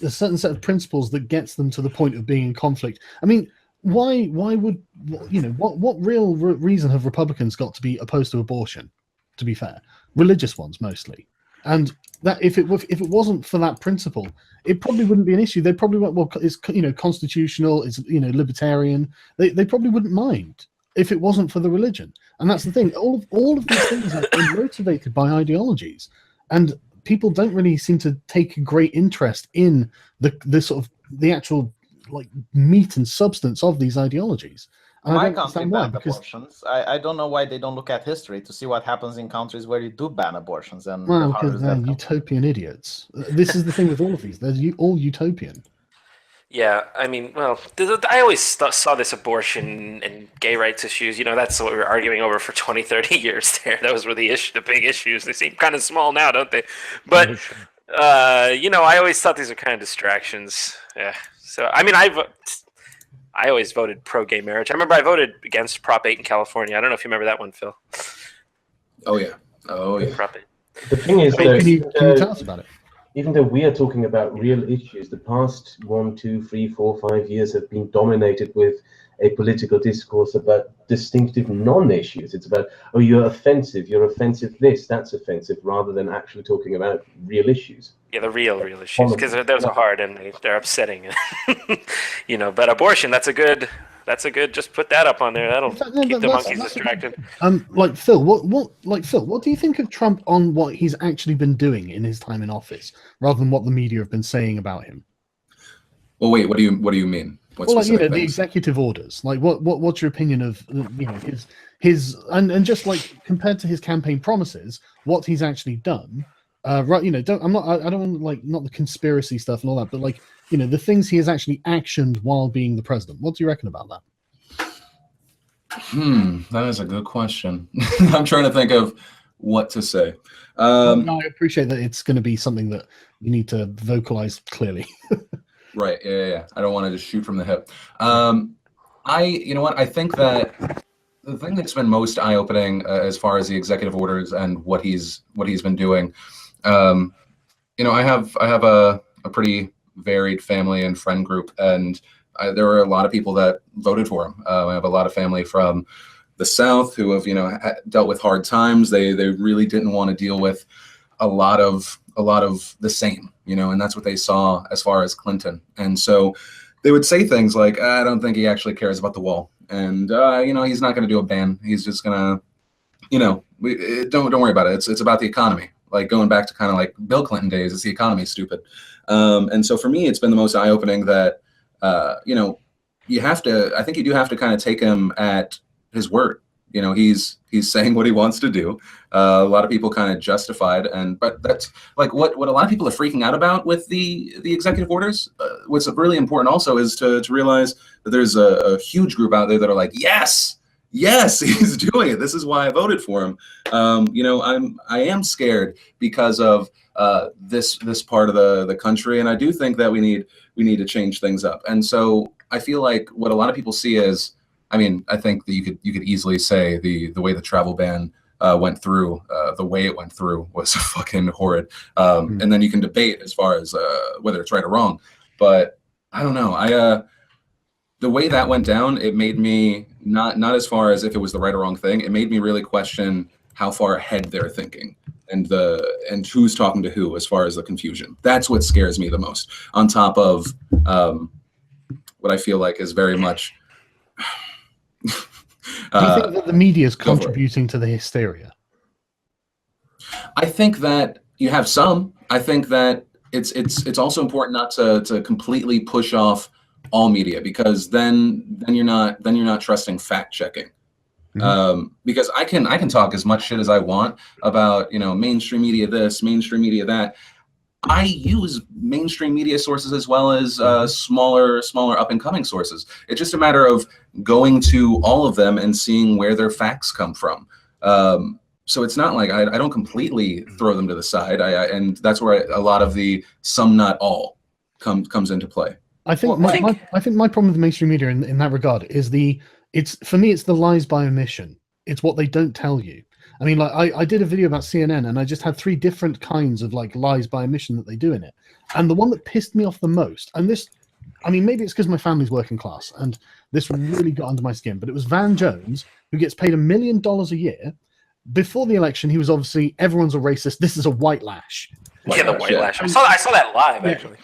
a certain set of principles that gets them to the point of being in conflict. I mean, why would what real reason have Republicans got to be opposed to abortion? To be fair, religious ones mostly. And that if it wasn't for that principle, it probably wouldn't be an issue. They probably went, well, it's constitutional, it's libertarian. They probably wouldn't mind if it wasn't for the religion. And that's the thing. All of these things are motivated by ideologies, and people don't really seem to take a great interest in the sort of the actual like meat and substance of these ideologies. And I don't understand why, because abortions. I don't know why they don't look at history to see what happens in countries where you do ban abortions. And well, because they're utopian idiots. This is the thing with all of these. They're all utopian. Yeah, I mean, well, I always saw this abortion and gay rights issues. That's what we were arguing over for 20, 30 years there. Those were the big issues. They seem kind of small now, don't they? But, I always thought these were kind of distractions. Yeah. So, I mean, I always voted pro-gay marriage. I remember I voted against Prop 8 in California. I don't know if you remember that one, Phil. Oh, yeah. Prop 8. The thing is, can you tell us about it? Even though we are talking about real issues, the past 1, 2, 3, 4, 5 years have been dominated with a political discourse about distinctive non-issues. It's about, oh, you're offensive this, that's offensive, rather than actually talking about real issues. Yeah, the real issues, because those are hard and they're upsetting. But abortion, that's a good. Just put that up on there. That'll keep the monkeys distracted. Like Phil, what do you think of Trump on what he's actually been doing in his time in office, rather than what the media have been saying about him? Well, wait, what do you mean? Well, like, the executive orders. Like, what's your opinion of his and just like compared to his campaign promises, what he's actually done? Right, I don't want like not the conspiracy stuff and all that, but like the things he has actually actioned while being the president. What do you reckon about that? That is a good question. I'm trying to think of what to say. No, I appreciate that it's going to be something that you need to vocalize clearly. Right. Yeah. I don't want to just shoot from the hip. I think that the thing that's been most eye-opening as far as the executive orders and what he's been doing, I have a pretty varied family and friend group, and there were a lot of people that voted for him. I have a lot of family from the South who have dealt with hard times. They really didn't want to deal with a lot of the same, and that's what they saw as far as Clinton. And so they would say things like, I don't think he actually cares about the wall, and he's not going to do a ban. He's just going to, don't worry about it. It's about the economy. Like going back to kind of like Bill Clinton days, it's the economy, stupid. And so for me, it's been the most eye-opening that you have to. I think you do have to kind of take him at his word. He's saying what he wants to do. A lot of people kind of justified, but that's like what a lot of people are freaking out about with the executive orders. What's really important also is to realize that there's a huge group out there that are like, yes, he's doing it. This is why I voted for him. I am scared because of this part of the country, and I do think that we need to change things up. And so I feel like what a lot of people see is, I think that you could easily say the way the travel ban went through, the way it went through was fucking horrid. And then you can debate as far as whether it's right or wrong. But I don't know. The way that went down, it made me not as far as if it was the right or wrong thing. It made me really question how far ahead they're thinking and who's talking to who as far as the confusion. That's what scares me the most. On top of what I feel like is very much. Do you think that the media is contributing to the hysteria? I think that you have some. I think that it's also important not to completely push off all media, because then you're not trusting fact checking. Because I can talk as much shit as I want about mainstream media this, mainstream media that. I use mainstream media sources as well as smaller up and coming sources. It's just a matter of going to all of them and seeing where their facts come from. So it's not like I don't completely throw them to the side. And that's where a lot of the some not all comes into play. I think my problem with the mainstream media in that regard is for me it's the lies by omission. It's what they don't tell you. I mean, like I did a video about CNN, and I just had 3 different kinds of like lies by omission that they do in it. And the one that pissed me off the most, and this, I mean, maybe it's because my family's working class, and this really got under my skin, but it was Van Jones, who gets paid $1 million a year, before the election, he was obviously everyone's a racist. This is a white lash. Yeah, the white lash. I saw that live actually.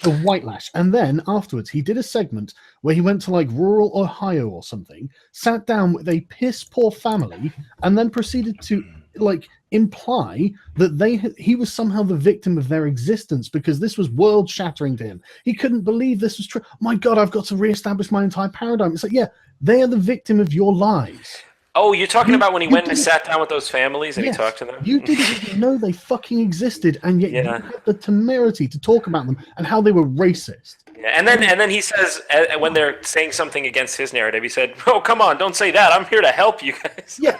The white lash. And then afterwards, he did a segment where he went to like rural Ohio or something, sat down with a piss poor family, and then proceeded to like imply that he was somehow the victim of their existence because this was world shattering to him. He couldn't believe this was true. My God, I've got to reestablish my entire paradigm. It's like, yeah, they are the victim of your lies. Oh, you're talking about when he went and sat down with those families and he talked to them? You didn't even know they fucking existed, and yet you had the temerity to talk about them and how they were racist. Yeah, and then he says, when they're saying something against his narrative, he said, "Oh, come on, don't say that. I'm here to help you guys." Yeah,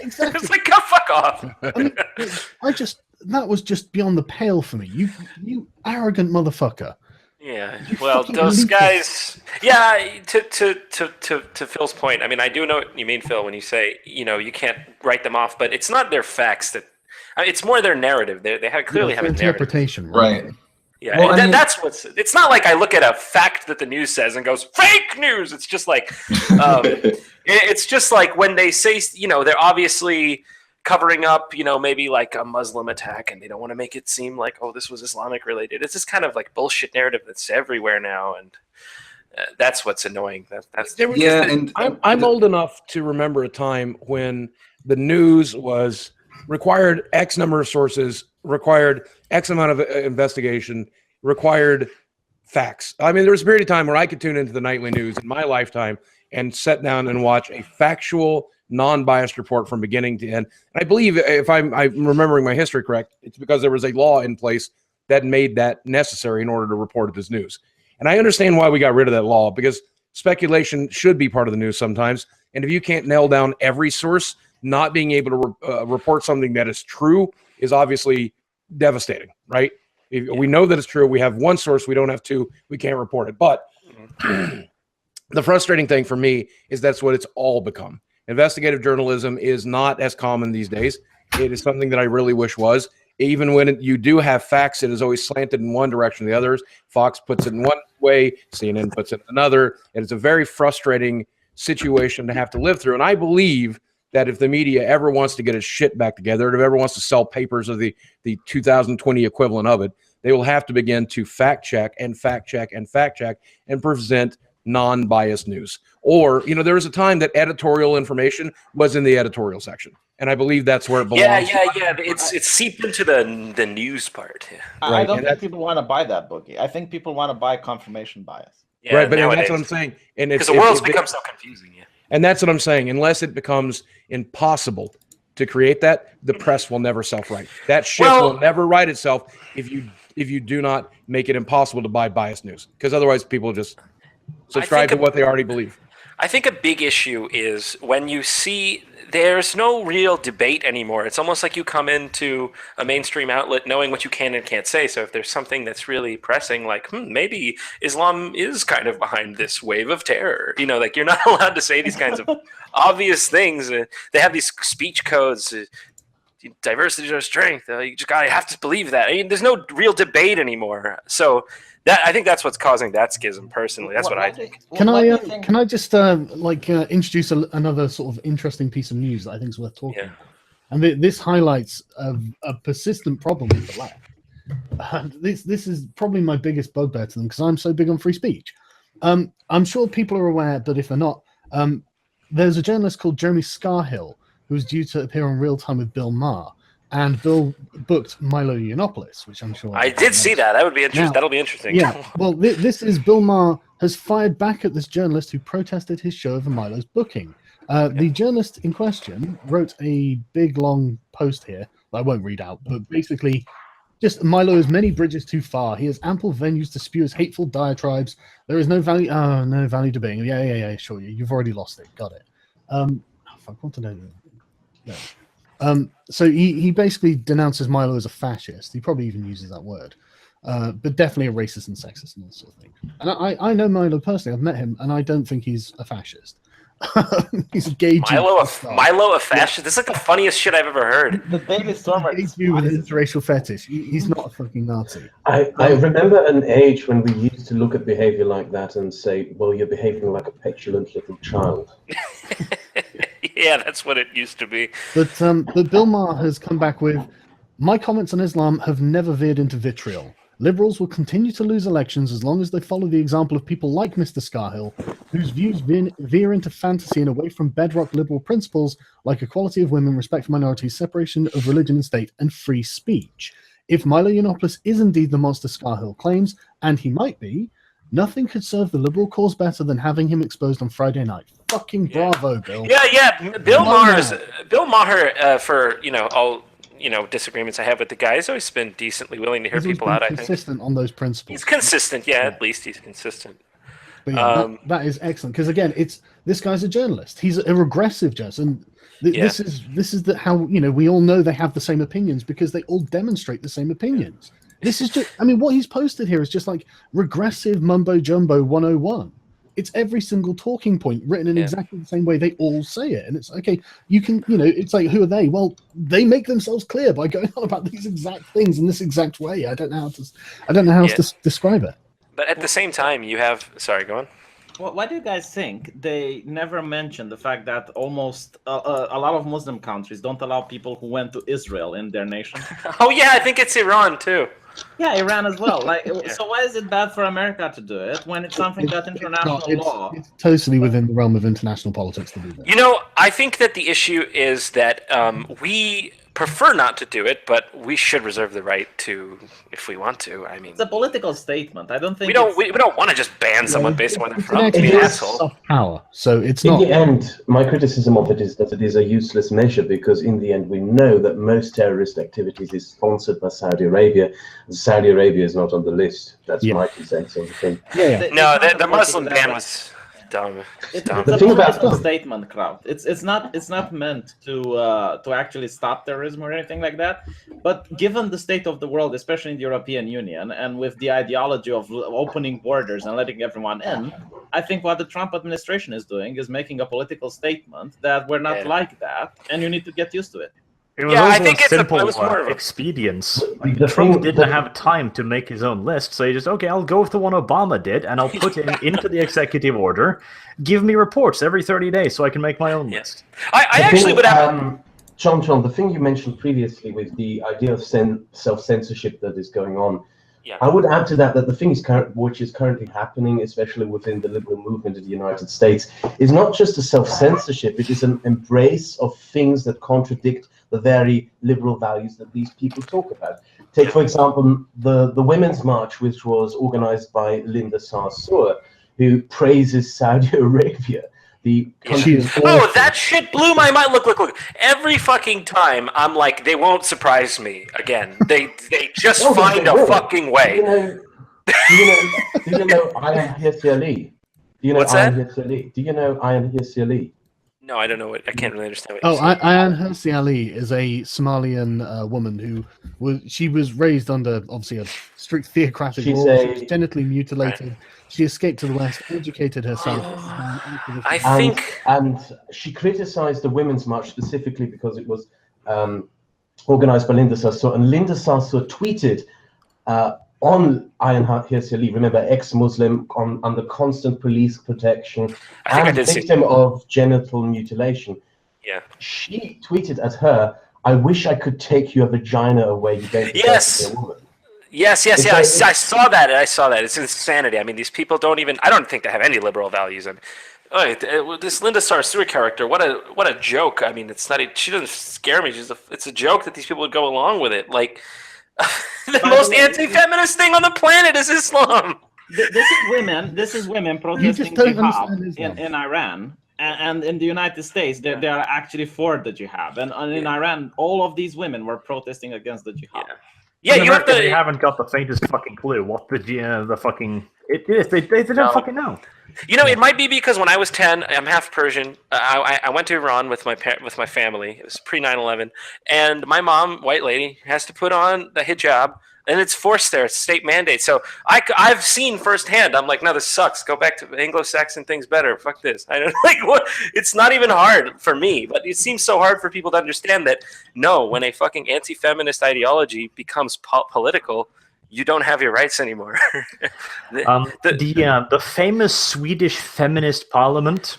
exactly. It's like, go fuck off. I mean, that was just beyond the pale for me. You arrogant motherfucker. Yeah, well, those guys. Yeah, to Phil's point, I mean, I do know what you mean, Phil, when you say you can't write them off, but it's not their facts it's more their narrative. They clearly have a interpretation, narrative. Right? Yeah, well, that's what's. It's not like I look at a fact that the news says and goes fake news. It's just like, it's just like when they say, they're obviously covering up, maybe like a Muslim attack, and they don't want to make it seem like, oh, this was Islamic related. It's this kind of like bullshit narrative that's everywhere now, and that's what's annoying. I'm old enough to remember a time when the news was required X number of sources, required X amount of investigation, required facts. I mean, there was a period of time where I could tune into the nightly news in my lifetime and sit down and watch a factual, non-biased report from beginning to end. And I believe, if I'm remembering my history correct, it's because there was a law in place that made that necessary in order to report it as news. And I understand why we got rid of that law, because speculation should be part of the news sometimes. And if you can't nail down every source, not being able to report something that is true is obviously devastating, right? If we know that it's true, we have one source, we don't have two, we can't report it. But the frustrating thing for me is that's what it's all become. Investigative journalism is not as common these days. It is something that I really wish was. Even when you do have facts, it is always slanted in one direction or the others. Fox puts it in one way, CNN puts it in another. And it's a very frustrating situation to have to live through. And I believe that if the media ever wants to get its shit back together, if it ever wants to sell papers of the 2020 equivalent of it, they will have to begin to fact check and fact check and fact check and present non-biased news. Or, there was a time that editorial information was in the editorial section. And I believe that's where it belongs. Yeah. It's seeped into the news part. Yeah. I don't think people want to buy that, Boogie. I think people want to buy confirmation bias. Yeah, right, but that's what I'm saying. And because the world's become so confusing. Yeah. And that's what I'm saying. Unless it becomes impossible to create that, the press will never self-right. That shit will never right itself if you do not make it impossible to buy biased news. Because otherwise people just subscribe to what they already believe. I think a big issue is when you see there's no real debate anymore. It's almost like you come into a mainstream outlet knowing what you can and can't say. So if there's something that's really pressing, like, maybe Islam is kind of behind this wave of terror, like you're not allowed to say these kinds of obvious things. They have these speech codes, diversity or strength. You just have to believe that. I mean, there's no real debate anymore. So I think that's what's causing that schism. Personally, that's what I think. Can I just introduce another sort of interesting piece of news that I think is worth talking about? And this highlights a persistent problem with the left. This is probably my biggest bugbear to them because I'm so big on free speech. I'm sure people are aware, but if they're not, there's a journalist called Jeremy Scarhill who's due to appear on Real Time with Bill Maher. And Bill booked Milo Yiannopoulos, which I'm sure I did see that. That would be interesting. That'll be interesting. Yeah. Well, this is Bill Maher has fired back at this journalist who protested his show over Milo's booking. The journalist in question wrote a big long post here that I won't read out, but basically, just Milo has many bridges too far. He has ample venues to spew his hateful diatribes. There is no value. Oh, no value debating. Yeah. Sure, you've already lost it. Got it. Fuck. What did I do? Yeah. So he basically denounces Milo as a fascist. He probably even uses that word, but definitely a racist and sexist and that sort of thing. And I know Milo personally. I've met him, and I don't think he's a fascist. He's a gay Milo a fascist? Yeah. This is like the funniest shit I've ever heard. The David Stormer with his racial fetish. He's not a fucking Nazi. I remember an age when we used to look at behavior like that and say, well, you're behaving like a petulant little child. Yeah, that's what it used to be. But Bill Maher has come back with, my comments on Islam have never veered into vitriol. Liberals will continue to lose elections as long as they follow the example of people like Mr. Scarhill, whose views veer into fantasy and away from bedrock liberal principles like equality of women, respect for minorities, separation of religion and state, and free speech. If Milo Yiannopoulos is indeed the monster Scarhill claims, and he might be, nothing could serve the liberal cause better than having him exposed on Friday night. Fucking bravo, Bill. Yeah. Bill Maher, for all disagreements I have with the guy, has always been decently willing to hear people out. I think consistent on those principles. He's consistent. Yeah, at least he's consistent. But yeah, that is excellent because again, this guy's a journalist. He's a regressive journalist, and this is how we all know they have the same opinions because they all demonstrate the same opinions. This is just, what he's posted here is just like regressive mumbo jumbo 101. It's every single talking point written in exactly the same way they all say it, and it's okay. You can, it's like, who are they? Well, they make themselves clear by going on about these exact things in this exact way. I don't know how to describe it. But at the same time, you have. Sorry, go on. Well, why do you guys think they never mention the fact that almost a lot of Muslim countries don't allow people who went to Israel in their nation? Oh yeah, I think it's Iran too. Yeah, Iran as well. So why is it bad for America to do it when it's something that international law? It's totally within the realm of international politics to do that. I think that the issue is that we prefer not to do it, but we should reserve the right to if we want to. It's a political statement. I don't think we don't want to just ban someone based on where they're from. It's Be an asshole. soft power, so it's in not. In the end, my criticism of it is that it is a useless measure because in the end we know that most terrorist activities is sponsored by Saudi Arabia. Saudi Arabia is not on the list. That's my consent on the thing. No, the Muslim ban was dumb. It's a political statement, crowd. It's not meant to actually stop terrorism or anything like that. But given the state of the world, especially in the European Union, and with the ideology of opening borders and letting everyone in, I think what the Trump administration is doing is making a political statement that we're not like that, and you need to get used to it. It was I think it was more of expedience. Trump didn't have time to make his own list, so he just, I'll go with the one Obama did, and I'll put it into the executive order. Give me reports every 30 days so I can make my own list. I actually would have... JonTron, the thing you mentioned previously with the idea of self-censorship that is going on, I would add to that the thing which is currently happening, especially within the liberal movement in the United States, is not just a self-censorship, it is an embrace of things that contradict the very liberal values that these people talk about. Take, for example, the Women's March, which was organized by Linda Sarsour, who praises Saudi Arabia. That shit blew my mind. Look. Every fucking time I'm like, they won't surprise me again. They just find a fucking way. Do you know Ayaan Hirsi Ali? What's that? Do you know Ayaan Hirsi Ali? No, I don't know I can't really understand what you're saying. Ayaan Hirsi Ali is a Somalian woman who was raised under obviously a strict theocratic law. She was genitally mutilated. Right. She escaped to the West, educated herself. And she criticized the Women's March specifically because it was organized by Linda Sarsour. And Linda Sarsour tweeted on Ayaan Hirsi Ali, remember, ex-Muslim, under constant police protection, and victim of genital mutilation. Yeah. She tweeted at her, "I wish I could take your vagina away. You don't deserve to be a woman." Yes. I saw that. It's insanity. I mean, these people don't even. I don't think they have any liberal values. This Linda Sarsour character, what a joke. I mean, it's not. She doesn't scare me. It's a joke that these people would go along with it. Like the most anti-feminist thing on the planet is Islam. This is women protesting jihad in Iran. And in the United States, they are actually for the jihad. And in Iran, all of these women were protesting against the jihad. Yeah, you have to. They haven't got the faintest fucking clue what the fucking it is. They don't fucking know. It might be because when I was 10, I'm half Persian. I went to Iran with my family. It was pre 9/11, and my mom, white lady, has to put on the hijab, and it's forced there. It's state mandate. So I've seen firsthand. I'm like, no, this sucks. Go back to Anglo-Saxon things better. Fuck this. I don't like what. It's not even hard for me, but it seems so hard for people to understand that. No, when a fucking anti-feminist ideology becomes political, you don't have your rights anymore. The famous Swedish feminist parliament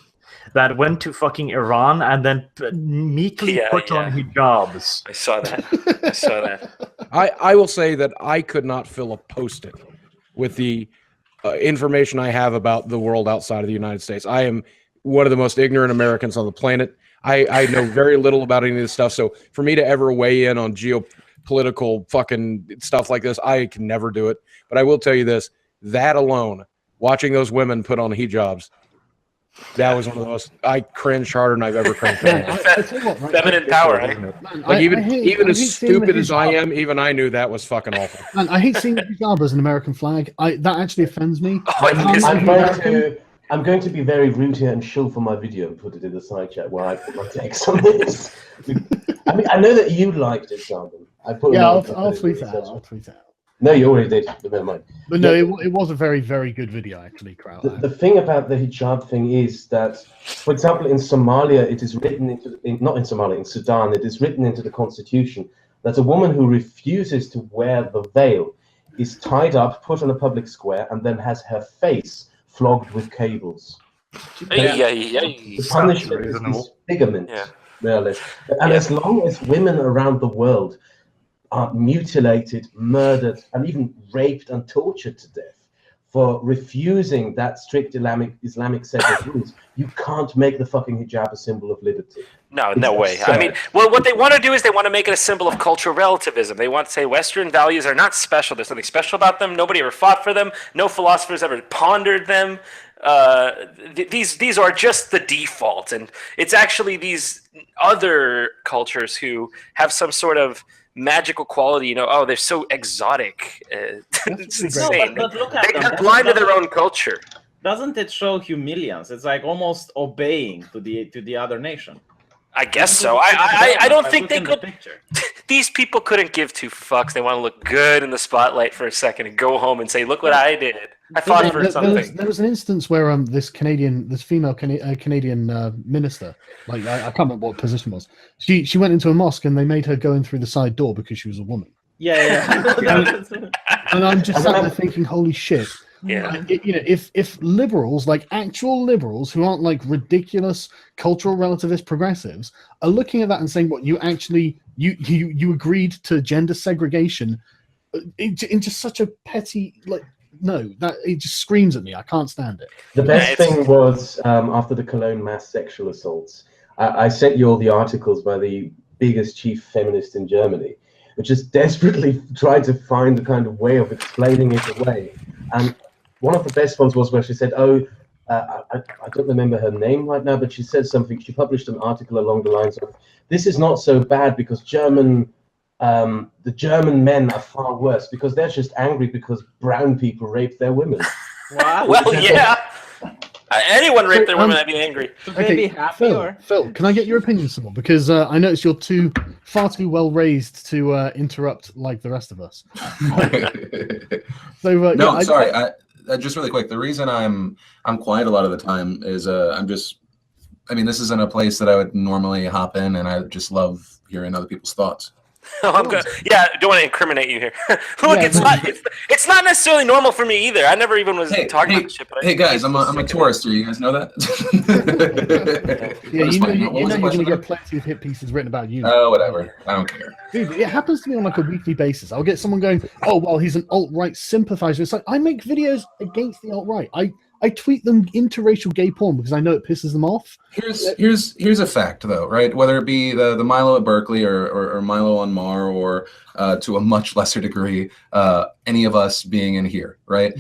that went to fucking Iran and then meekly put on hijabs. I saw that. I saw that. I will say that I could not fill a post-it with the information I have about the world outside of the United States. I am one of the most ignorant Americans on the planet. I know very little about any of this stuff. So for me to ever weigh in on geopolitical fucking stuff like this, I can never do it. But I will tell you this, that alone, watching those women put on hijabs, that was one of the most, I cringed harder than I've ever cringed. Feminine power, right? Man, like even as stupid as I am, even I knew that was fucking awful. Man, I hate seeing the hijab as an American flag. That actually offends me. I'm going to be very rude here and shill for my video and put it in the side chat where I put my takes on this. I mean, I know that you liked it, Sargon. I'll tweet that out. I'll tweet that out. No, you already did, but never mind. But no, it was a very, very good video, actually, Kraut. The thing about the hijab thing is that, for example, in Somalia, it is written in Sudan, it is written into the constitution that a woman who refuses to wear the veil is tied up, put on a public square, and then has her face flogged with cables. The punishment is disfigurement, more or less. And as long as women around the world are mutilated, murdered, and even raped and tortured to death for refusing that strict Islamic set of rules, you can't make the fucking hijab a symbol of liberty. No way. I mean, well, what they want to do is they want to make it a symbol of cultural relativism. They want to say Western values are not special. There's nothing special about them. Nobody ever fought for them. No philosophers ever pondered them. These are just the default, and it's actually these other cultures who have some sort of magical quality. You know, oh, they're so exotic. It's insane. But look at them. They're blind to their own culture. Doesn't it show humiliance? It's like almost obeying to the other nation. I guess so. I don't think they could. These people couldn't give two fucks. They want to look good in the spotlight for a second and go home and say, "Look what I did. I fought for something." There was an instance where this female Canadian minister, like I can't remember what position it was. She went into a mosque and they made her go in through the side door because she was a woman. Yeah. And I'm just sat there thinking, holy shit. Yeah. If liberals, like actual liberals who aren't like ridiculous cultural relativist progressives, are looking at that and saying, "What you actually you agreed to gender segregation in just such a petty like." No, that it just screams at me. I can't stand it. The best thing was after the Cologne mass sexual assaults. I sent you all the articles by the biggest chief feminist in Germany, which just desperately tried to find a kind of way of explaining it away. And one of the best ones was where she said, "Oh, I don't remember her name right now, but she said something. She published an article along the lines of, this is not so bad because the German men are far worse because they're just angry because brown people rape their women." Wow. Well, yeah. Anyone rape their women, I'd be angry. Okay, Phil, can I get your opinion, someone? Because I notice you're far too well raised to interrupt like the rest of us. So no, sorry. I just really quick. The reason I'm quiet a lot of the time is I mean, this isn't a place that I would normally hop in, and I just love hearing other people's thoughts. Oh, I'm good. Yeah, I don't want to incriminate you here. Look, it's not necessarily normal for me either. I never even was talking about shit. Hey guys, I'm a tourist here. You guys know that? Yeah, you know you're going to get plenty of hit pieces written about you. Oh, whatever. I don't care. Dude, it happens to me on like a weekly basis. I'll get someone going, "Oh, well, he's an alt-right sympathizer." It's like, I make videos against the alt-right. I tweet them interracial gay porn because I know it pisses them off. Here's a fact though, right? Whether it be the Milo at Berkeley or Milo on Mar or to a much lesser degree, any of us being in here, right?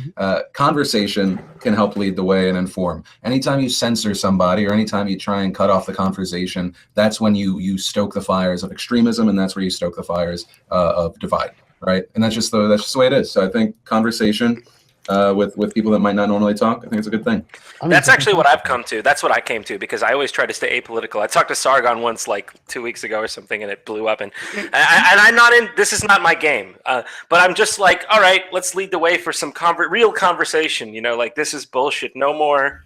Conversation can help lead the way and inform. Anytime you censor somebody or anytime you try and cut off the conversation, that's when you stoke the fires of extremism, and that's where you stoke the fires of divide, right? And that's just the way it is. So I think conversation with people that might not normally talk, I think it's a good thing. That's actually what I've come to. That's what I came to because I always try to stay apolitical. I talked to Sargon once, like 2 weeks ago or something, and it blew up. And I'm not in. This is not my game. But I'm just like, all right, let's lead the way for some real conversation. You know, like this is bullshit. No more.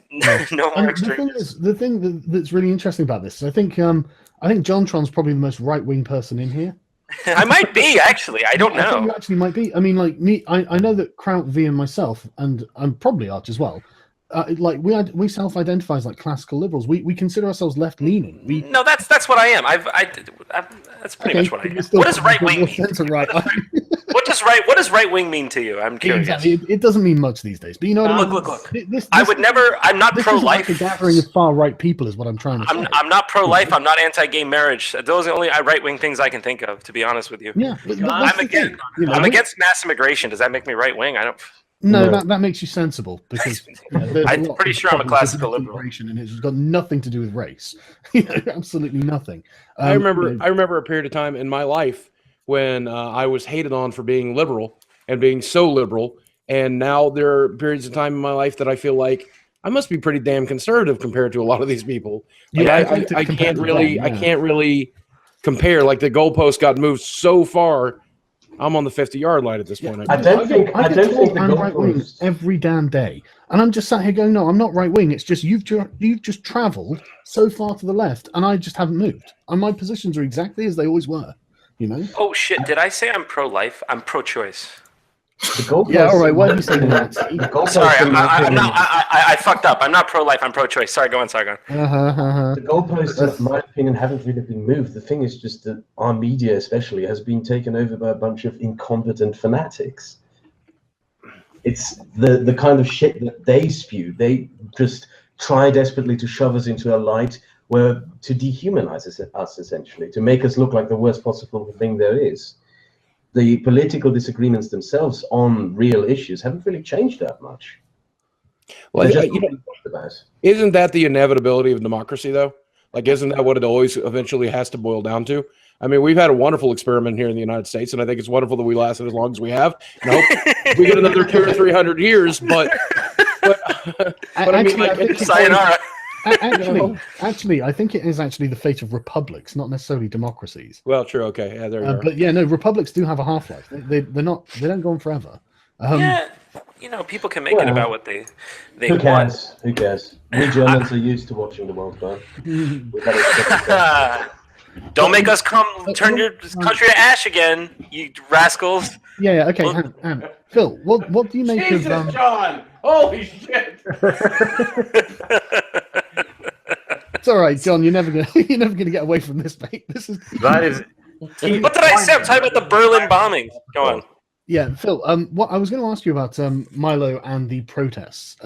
No more extremes. The thing that's really interesting about this is I think JonTron's probably the most right-wing person in here. I might be, actually. I don't know. I think you actually might be. I mean, like me, I know that Kraut V and myself, and I'm probably Arch as well, like we self-identify as like classical liberals. We consider ourselves left-leaning. No, that's what I am. That's pretty much what I am. What does right wing mean? Right. What does right wing mean to you? I'm curious. Exactly. It doesn't mean much these days. But you know what I mean? Look. I would never. I'm not pro-life. Like a gathering of far-right people is what I'm trying to say. I'm not pro-life. I'm not anti-gay marriage. Those are the only right-wing things I can think of, to be honest with you. Yeah, I'm against mass immigration. Does that make me right-wing? I don't. No, that makes you sensible because I'm pretty sure I'm a classical liberal, and it's got nothing to do with race. Absolutely nothing. I remember a period of time in my life when I was hated on for being liberal and being so liberal, and now there are periods of time in my life that I feel like I must be pretty damn conservative compared to a lot of these people. Like, I can't really compare. Like the goalpost got moved so far. I'm on the 50-yard line at this point. I don't think I'm right wing every damn day, and I'm just sat here going, no, I'm not right wing. It's just you've just travelled so far to the left, and I just haven't moved. And my positions are exactly as they always were. You know. Oh shit! Did I say I'm pro-life? I'm pro-choice. Yeah, all right. Why do you say that? Sorry, I'm not. I fucked up. I'm not pro-life. I'm pro-choice. Sorry, go on, Sargon. The goalposts, in my opinion, haven't really been moved. The thing is just that our media, especially, has been taken over by a bunch of incompetent fanatics. It's the kind of shit that they spew. They just try desperately to shove us into a light where to dehumanize us essentially, to make us look like the worst possible thing there is. The political disagreements themselves on real issues haven't really changed that much. Well, isn't that the inevitability of democracy, though? Like, isn't that what it always eventually has to boil down to? I mean, we've had a wonderful experiment here in the United States, and I think it's wonderful that we lasted as long as we have. And I hope we get another 200 or 300 years, but I mean, like, sayonara. Actually, I think it is actually the fate of republics, not necessarily democracies. Well, true. Okay, yeah, there you are. But yeah, no, republics do have a half-life. They don't go on forever. Yeah, you know, people can make it about what they who want. cares? Who cares? We Germans are used to watching the world burn. Don't make us turn your country to ash again, you rascals. Yeah. Okay, Phil, what do you make Jesus, of John? Holy shit! It's all right, John. You're never gonna get away from this, mate. That is. What did I say? I'm talking about the Berlin bombing. Go on. Yeah, Phil. What I was going to ask you about Milo and the protests.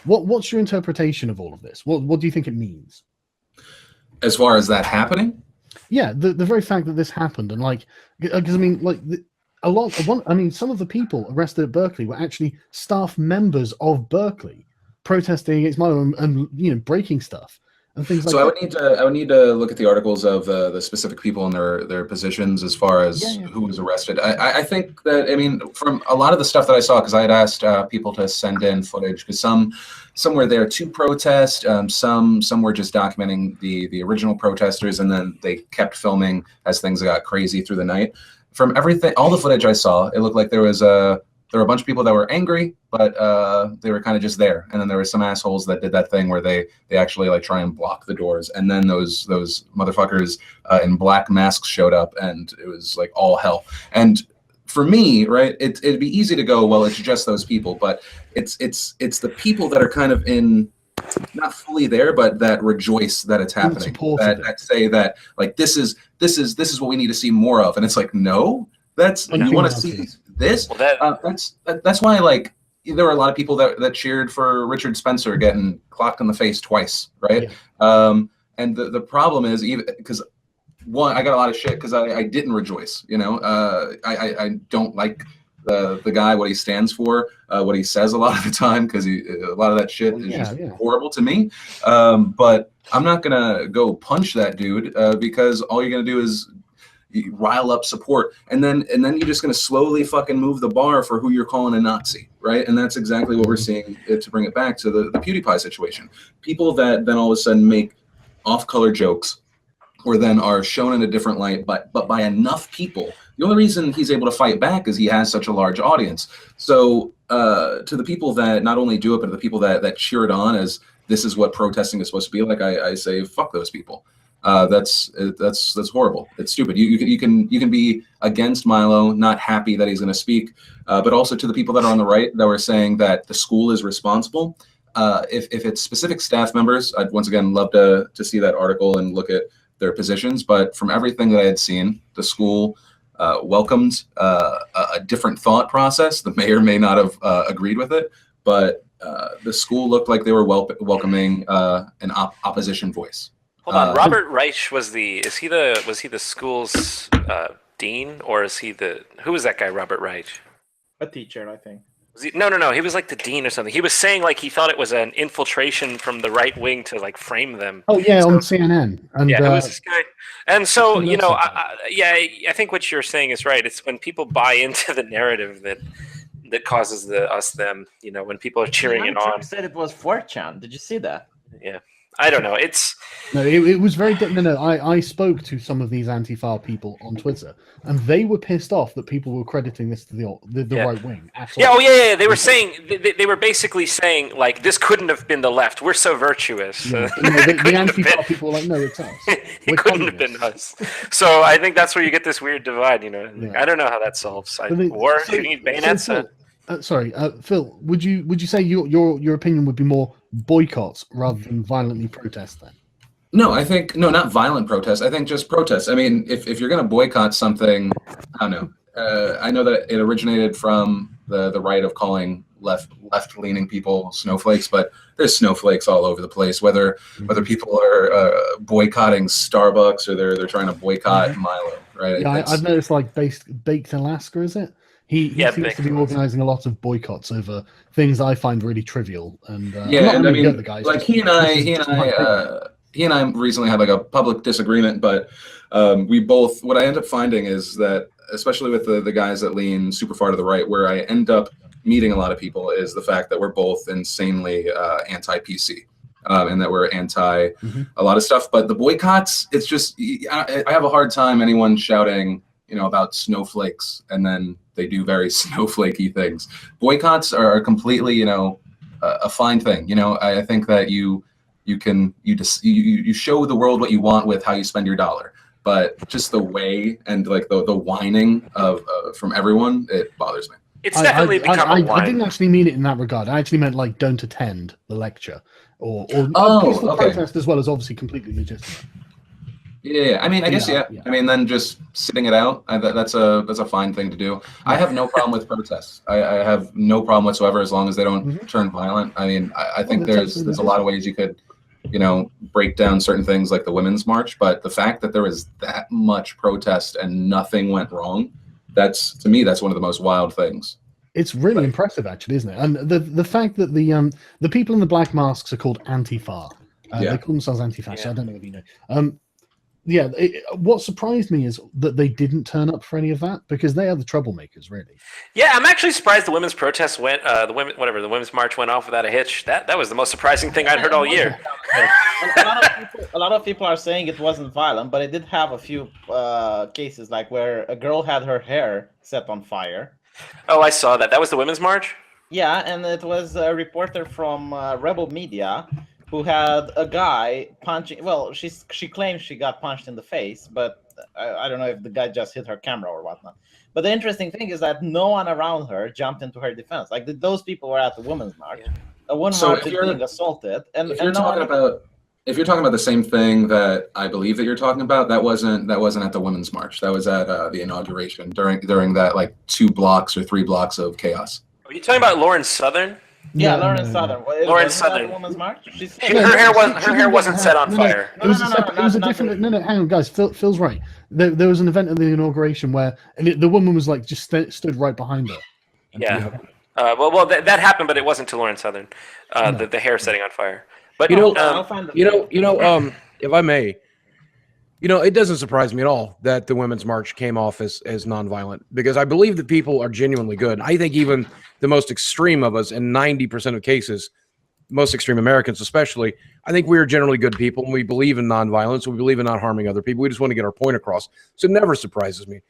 What's your interpretation of all of this? What do you think it means? As far as that happening? Yeah, the very fact that this happened, and like, because I mean, like, some of the people arrested at Berkeley were actually staff members of Berkeley protesting against Milo and breaking stuff and things like that. So I would need to look at the articles of the specific people and their positions as far as who was arrested. I think that, I mean, from a lot of the stuff that I saw, because I had asked people to send in footage, because some were there to protest, some were just documenting the original protesters, and then they kept filming as things got crazy through the night. From everything, all the footage I saw, it looked like there were a bunch of people that were angry, but they were kind of just there. And then there were some assholes that did that thing where they actually like try and block the doors. And then those motherfuckers in black masks showed up, and it was like all hell. And for me, right, it'd be easy to go, well, it's just those people, but it's the people that are kind of in, not fully there, but that rejoice that it's happening, that say that like this is what we need to see more of. And it's like, no, you want to see this. Well, that's why, like, there were a lot of people that cheered for Richard Spencer getting clocked in the face twice, right? Yeah. And the problem is, even because one, I got a lot of shit because I didn't rejoice. I don't like the guy, what he stands for, what he says a lot of the time, because a lot of that shit is just horrible to me. But I'm not gonna go punch that dude because all you're gonna do is you rile up support, and then you're just going to slowly fucking move the bar for who you're calling a Nazi, right? And that's exactly what we're seeing, to bring it back to the PewDiePie situation. People that then all of a sudden make off-color jokes, or then are shown in a different light, but by enough people. The only reason he's able to fight back is he has such a large audience. So to the people that not only do it, but the people that cheer it on as this is what protesting is supposed to be like, I say, fuck those people. That's horrible. It's stupid. You can be against Milo, not happy that he's going to speak, but also to the people that are on the right that were saying that the school is responsible. if it's specific staff members, I'd once again love to see that article and look at their positions. But from everything that I had seen, the school welcomed a different thought process. The mayor may not have agreed with it, but the school looked like they were welcoming an opposition voice. Hold on, Robert Reich was he the school's dean, or is he who was that guy, Robert Reich? A teacher, I think. No. He was like the dean or something. He was saying like he thought it was an infiltration from the right wing to like frame them. Oh yeah, on CNN. And, yeah, who was this guy? And so I think what you're saying is right. It's when people buy into the narrative that causes the us them. When people are cheering it on. Said it was 4chan. Did you see that? Yeah. I don't know. It was very no. I spoke to some of these Antifa people on Twitter, and they were pissed off that people were crediting this to the right wing. Yeah. They were saying they were basically saying like this couldn't have been the left. We're so virtuous. Yeah. The Antifa people were like, no, it's us. It couldn't have been us. So I think that's where you get this weird divide. Yeah. I don't know how that solves. War. You need bayonets. Phil, would you say your opinion would be more boycotts rather than violently protest then? No, I think not violent protests. I think just protests. I mean, if you're going to boycott something, I don't know. I know that it originated from the right of calling left-leaning people snowflakes, but there's snowflakes all over the place. Whether people are boycotting Starbucks or they're trying to boycott Milo, right? Yeah, I've noticed like Baked Alaska, is it? He seems to be organizing a lot of boycotts over things I find really trivial. And I mean, like he and I recently had like a public disagreement, but we both. What I end up finding is that, especially with the guys that lean super far to the right, where I end up meeting a lot of people is the fact that we're both insanely anti-PC. And that we're anti a lot of stuff. But the boycotts, it's just I have a hard time anyone shouting, about snowflakes, and then they do very snowflakey things. Boycotts are completely, a fine thing. I think that you show the world what you want with how you spend your dollar, but just the way and like the whining of from everyone, it bothers me. It's definitely become a whine. I didn't actually mean it in that regard. I actually meant like don't attend the lecture or peaceful protest as well as obviously completely legitimate. Yeah. I mean, I guess, yeah. I mean, then just sitting it out, that's a fine thing to do. I have no problem with protests. I have no problem whatsoever as long as they don't turn violent. I mean, I think there's a lot of ways you could, break down certain things like the Women's March, but the fact that there was that much protest and nothing went wrong, to me, that's one of the most wild things. It's really impressive, actually, isn't it? And the fact that the people in the black masks are called Antifa. They call themselves Antifa. I don't know if you know. What surprised me is that they didn't turn up for any of that, because they are the troublemakers, really. Yeah, I'm actually surprised the women's protest went, the women's march went off without a hitch. That was the most surprising thing I'd heard all year. A lot of people are saying it wasn't violent, but it did have a few cases, like where a girl had her hair set on fire. Oh, I saw that. That was the women's march? Yeah, and it was a reporter from Rebel Media who had a guy punching. Well, she claims she got punched in the face, but I don't know if the guy just hit her camera or whatnot. But the interesting thing is that no one around her jumped into her defense. Like those people were at the women's march. A woman march is being assaulted, and if you're talking about the same thing that I believe that you're talking about, that wasn't at the women's march. That was at the inauguration during that like 2 blocks or 3 blocks of chaos. Are you talking about Lauren Southern? Yeah, Lauren Southern. Lauren Southern. Women's march? Her hair wasn't set on fire. It was a different. No, hang on, guys. Phil's right. There was an event at the inauguration where the woman was like just stood right behind her. Yeah. Well, that happened, but it wasn't to Lauren Southern. The hair setting on fire. But if I may, it doesn't surprise me at all that the Women's March came off as nonviolent, because I believe that people are genuinely good. I think even the most extreme of us, in 90% of cases, most extreme Americans especially, I think we are generally good people, and we believe in nonviolence. We believe in not harming other people. We just want to get our point across. So it never surprises me.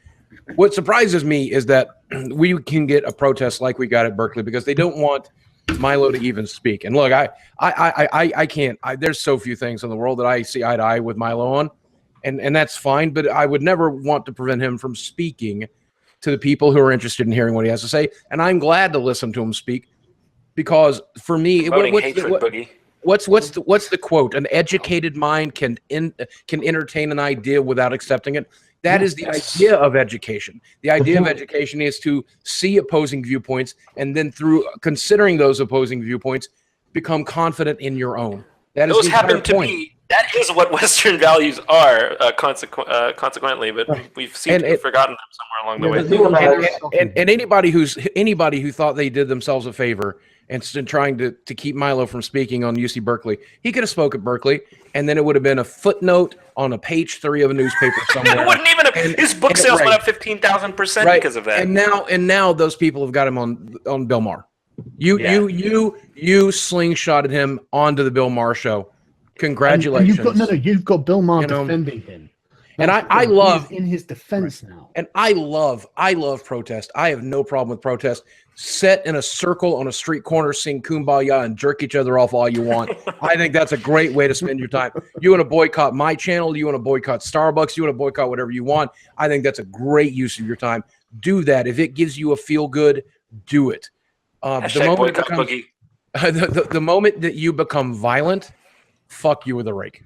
What surprises me is that we can get a protest like we got at Berkeley because they don't want Milo to even speak. And look, I can't. There's so few things in the world that I see eye to eye with Milo on. And that's fine, but I would never want to prevent him from speaking to the people who are interested in hearing what he has to say. And I'm glad to listen to him speak. because for me, Promoting hatred, Boogie. what's the quote? An educated mind can entertain an idea without accepting it. That is the idea of education. The idea of education is to see opposing viewpoints, and then through considering those opposing viewpoints, become confident in your own. That is Those the entire happen to point. be. That is what Western values are, consequently, but we've seemed to have forgotten them somewhere along the way. And anybody who thought they did themselves a favor and trying to keep Milo from speaking on UC Berkeley, he could have spoke at Berkeley, and then it would have been a footnote on a page 3 of a newspaper somewhere. It wouldn't even have, his book sales went up 15,000% because of that. And now those people have got him on Bill Maher. You slingshotted him onto the Bill Maher show. Congratulations. And you've got Bill Maher defending him. And I love in his defense now. And I love protest. I have no problem with protest. Sit in a circle on a street corner, sing Kumbaya, and jerk each other off all you want. I think that's a great way to spend your time. You want to boycott my channel, you want to boycott Starbucks, you want to boycott whatever you want. I think that's a great use of your time. Do that. If it gives you a feel good, do it. The moment that you become violent, fuck you with a rake.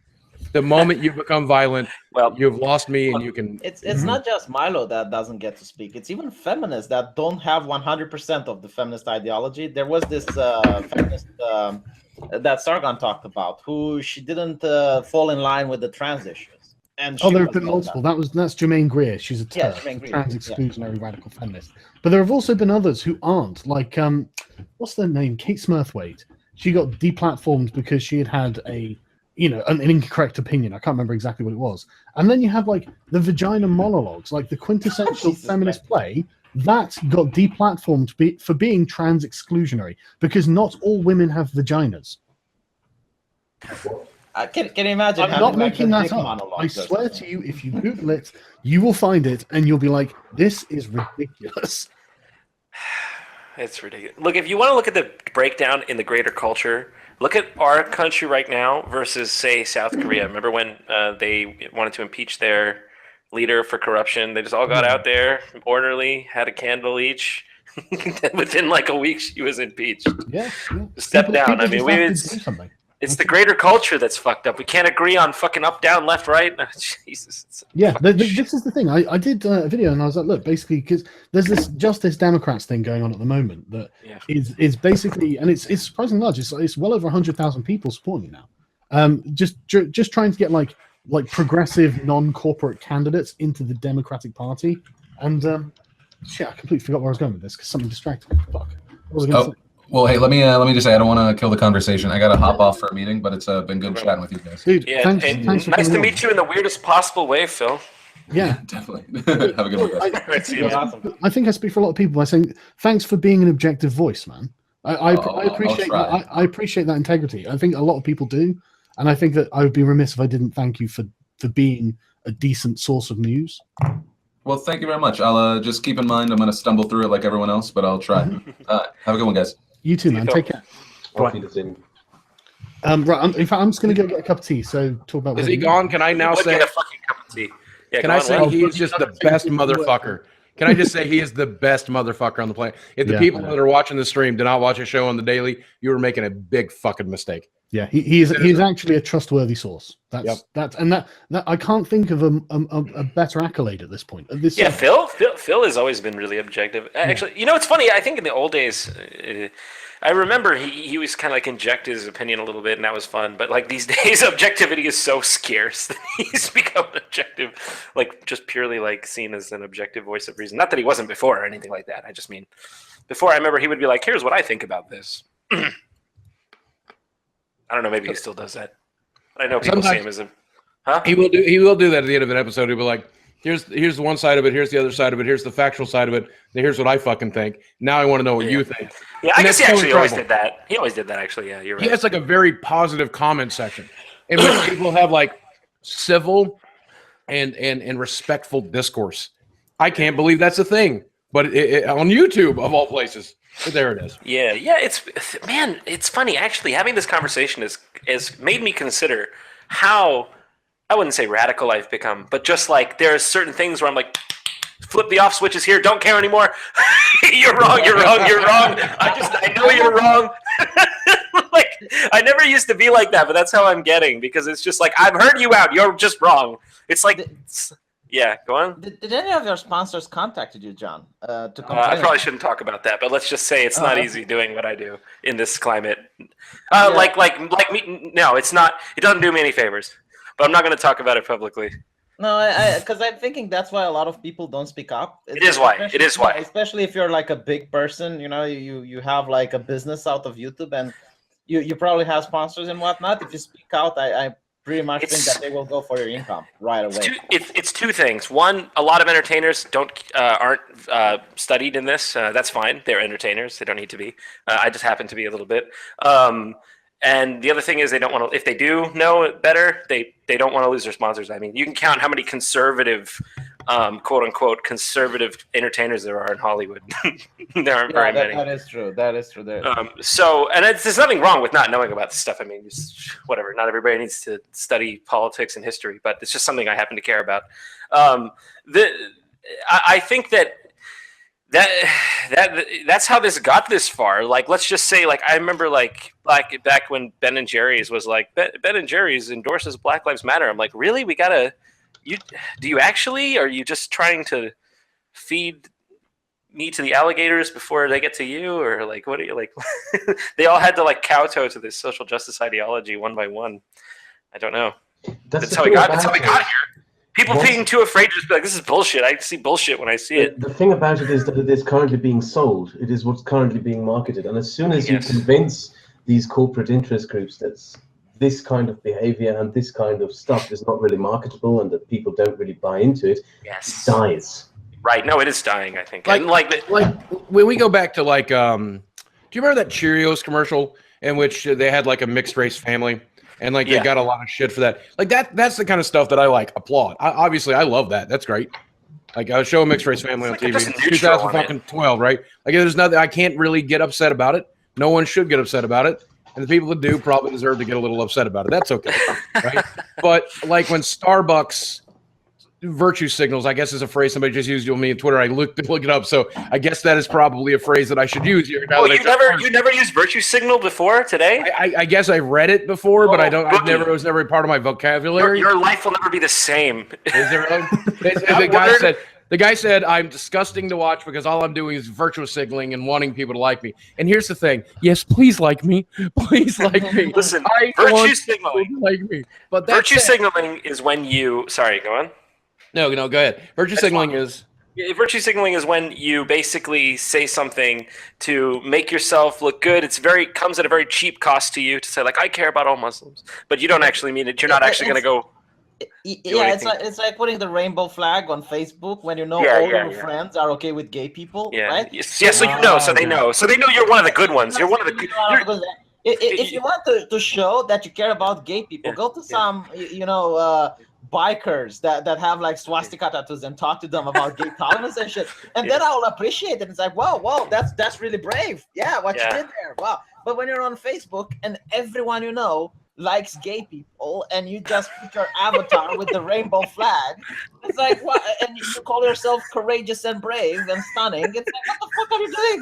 The moment you become violent, well, you've lost me, and you can. It's not just Milo that doesn't get to speak. It's even feminists that don't have 100% of the feminist ideology. There was this feminist that Sargon talked about, who she didn't fall in line with the trans issues. And there have been multiple. That's Jermaine Greer. She's a trans exclusionary radical feminist. But there have also been others who aren't. Like what's their name? Kate Smurthwaite. She got deplatformed because she had an incorrect opinion. I can't remember exactly what it was. And then you have like the vagina monologues, like the quintessential feminist play that got deplatformed for being trans exclusionary because not all women have vaginas. Can you imagine? I'm not making that up. I swear to you, if you Google it, you will find it, and you'll be like, "This is ridiculous." It's ridiculous. Look, if you want to look at the breakdown in the greater culture, look at our country right now versus, say, South Korea. Remember when they wanted to impeach their leader for corruption? They just all got out there, orderly, had a candle each. Within like a week, she was impeached. Yeah. Step down. I mean, it's the greater culture that's fucked up. We can't agree on fucking up, down, left, right. Jesus. Yeah, this is the thing. I did a video and I was like, look, basically, because there's this Justice Democrats thing going on at the moment that is basically, and it's surprisingly large. It's well over 100,000 people supporting it now. Just trying to get like progressive non-corporate candidates into the Democratic Party. And I completely forgot where I was going with this because something distracted me. Fuck. What was I going to say? Well, hey, let me just say I don't want to kill the conversation. I got to hop off for a meeting, but it's been good chatting with you guys. Dude, thanks nice to meet you in the weirdest possible way, Phil. Yeah, definitely. Have a good one, guys. I think I speak for a lot of people by saying thanks for being an objective voice, man. I appreciate that. I appreciate that integrity. I think a lot of people do, and I think that I would be remiss if I didn't thank you for being a decent source of news. Well, thank you very much. I'll just keep in mind I'm going to stumble through it like everyone else, but I'll try. Have a good one, guys. You too, man. Take care. Right. In fact, I'm just going to go get a cup of tea. So talk about. Is he gone? Can I now say? Get a fucking cup of tea. Yeah, can I say he's just the best motherfucker? Can I just say he is the best motherfucker on the planet? If the people that are watching the stream did not watch a show on the daily, you were making a big fucking mistake. Yeah, he's actually a trustworthy source. That's I can't think of a better accolade at this point. Phil has always been really objective. Actually, it's funny. I think in the old days, I remember he was kind of like inject his opinion a little bit, and that was fun. But like these days, objectivity is so scarce that he's become objective, like just purely like seen as an objective voice of reason. Not that he wasn't before or anything like that. I just mean before. I remember he would be like, "Here's what I think about this." I don't know. Maybe he still does that. But I know people see him as a. Huh? He will do that at the end of an episode. He'll be like, "Here's the one side of it. Here's the other side of it. Here's the factual side of it. Here's what I fucking think. Now I want to know what you think." Yeah, I guess he actually always did that. He always did that. Actually, yeah, you're right. He has like a very positive comment section in which people have like civil and respectful discourse. I can't believe that's a thing, but on YouTube of all places. But there it is. Yeah. It's funny actually. Having this conversation has made me consider how I wouldn't say radical I've become, but just like there are certain things where I'm like, flip the off switches here. Don't care anymore. You're wrong. You're wrong. You're wrong. I know you're wrong. Like, I never used to be like that, but that's how I'm getting, because it's just like, I've heard you out. You're just wrong. It's like, yeah, go on. Did any of your sponsors contacted you, John? To complain? I probably shouldn't talk about that, but let's just say it's not easy doing what I do in this climate. Like me. No, it's not. It doesn't do me any favors. But I'm not going to talk about it publicly. No, because I'm thinking that's why a lot of people don't speak up. It is why. It is why. Especially if you're like a big person, you know, you have like a business out of YouTube, and you probably have sponsors and whatnot. If you speak out, I pretty much think that they will go for your income right away. It's two things. One, a lot of entertainers aren't studied in this. That's fine. They're entertainers. They don't need to be. I just happen to be a little bit. And the other thing is, they don't want to. If they do know it better, they don't want to lose their sponsors. I mean, you can count how many conservative, quote unquote, conservative entertainers there are in Hollywood. There aren't very many. That is true. That is true. So, and there's nothing wrong with not knowing about this stuff. I mean, just whatever. Not everybody needs to study politics and history, but it's just something I happen to care about. I think that's how this got this far. Like, let's just say, like, I remember like back when Ben and Jerry's was like, Ben and Jerry's endorses Black Lives Matter. I'm like, really? Do you actually? Or are you just trying to feed me to the alligators before they get to you? Or like, what are you like? They all had to like kowtow to this social justice ideology one by one. I don't know. That's how we got here. People being too afraid to just be like, this is bullshit. I see bullshit when I see it. The thing about it is that it is currently being sold. It is what's currently being marketed. And as soon as you convince these corporate interest groups that this kind of behavior and this kind of stuff is not really marketable and that people don't really buy into it, it dies. Right. No, it is dying, I think. Like when we go back to like, do you remember that Cheerios commercial in which they had like a mixed race family? And like they got a lot of shit for that. Like that's the kind of stuff that I like applaud. Obviously, I love that. That's great. Like I show a mixed race family on TV. 2012, right? Like there's nothing. I can't really get upset about it. No one should get upset about it. And the people that do probably deserve to get a little upset about it. That's okay, right? But like when Starbucks virtue signals, I guess is a phrase somebody just used on me on Twitter. I look it up, so I guess that is probably a phrase that I should use here. Now you never used virtue signal before today? I guess I read it before, but I don't. It was never a part of my vocabulary. Your life will never be the same. Is there? The guy said, "I'm disgusting to watch because all I'm doing is virtue signaling and wanting people to like me." And here's the thing: yes, please like me, please like me. Listen, virtue signaling, like me. But virtue signaling is when you. Sorry, go on. No, go ahead. Virtue signaling is when you basically say something to make yourself look good. Comes at a very cheap cost to you to say like, I care about all Muslims, but you don't actually mean it. You're not actually going to go. It's like putting the rainbow flag on Facebook when you know all your friends are okay with gay people, right? Yeah, so you know, so they know. So they know you're one of the good ones. You're one of the good. If you want to show that you care about gay people, go to some, bikers that have like swastika tattoos and talk to them about gay tolerance and shit, and then I'll appreciate it. It's like, wow, that's really brave. Yeah, what you did there. Wow. But when you're on Facebook and everyone you know likes gay people and you just put your avatar with the rainbow flag, it's like, what? And you call yourself courageous and brave and stunning. It's like, what the fuck are you doing?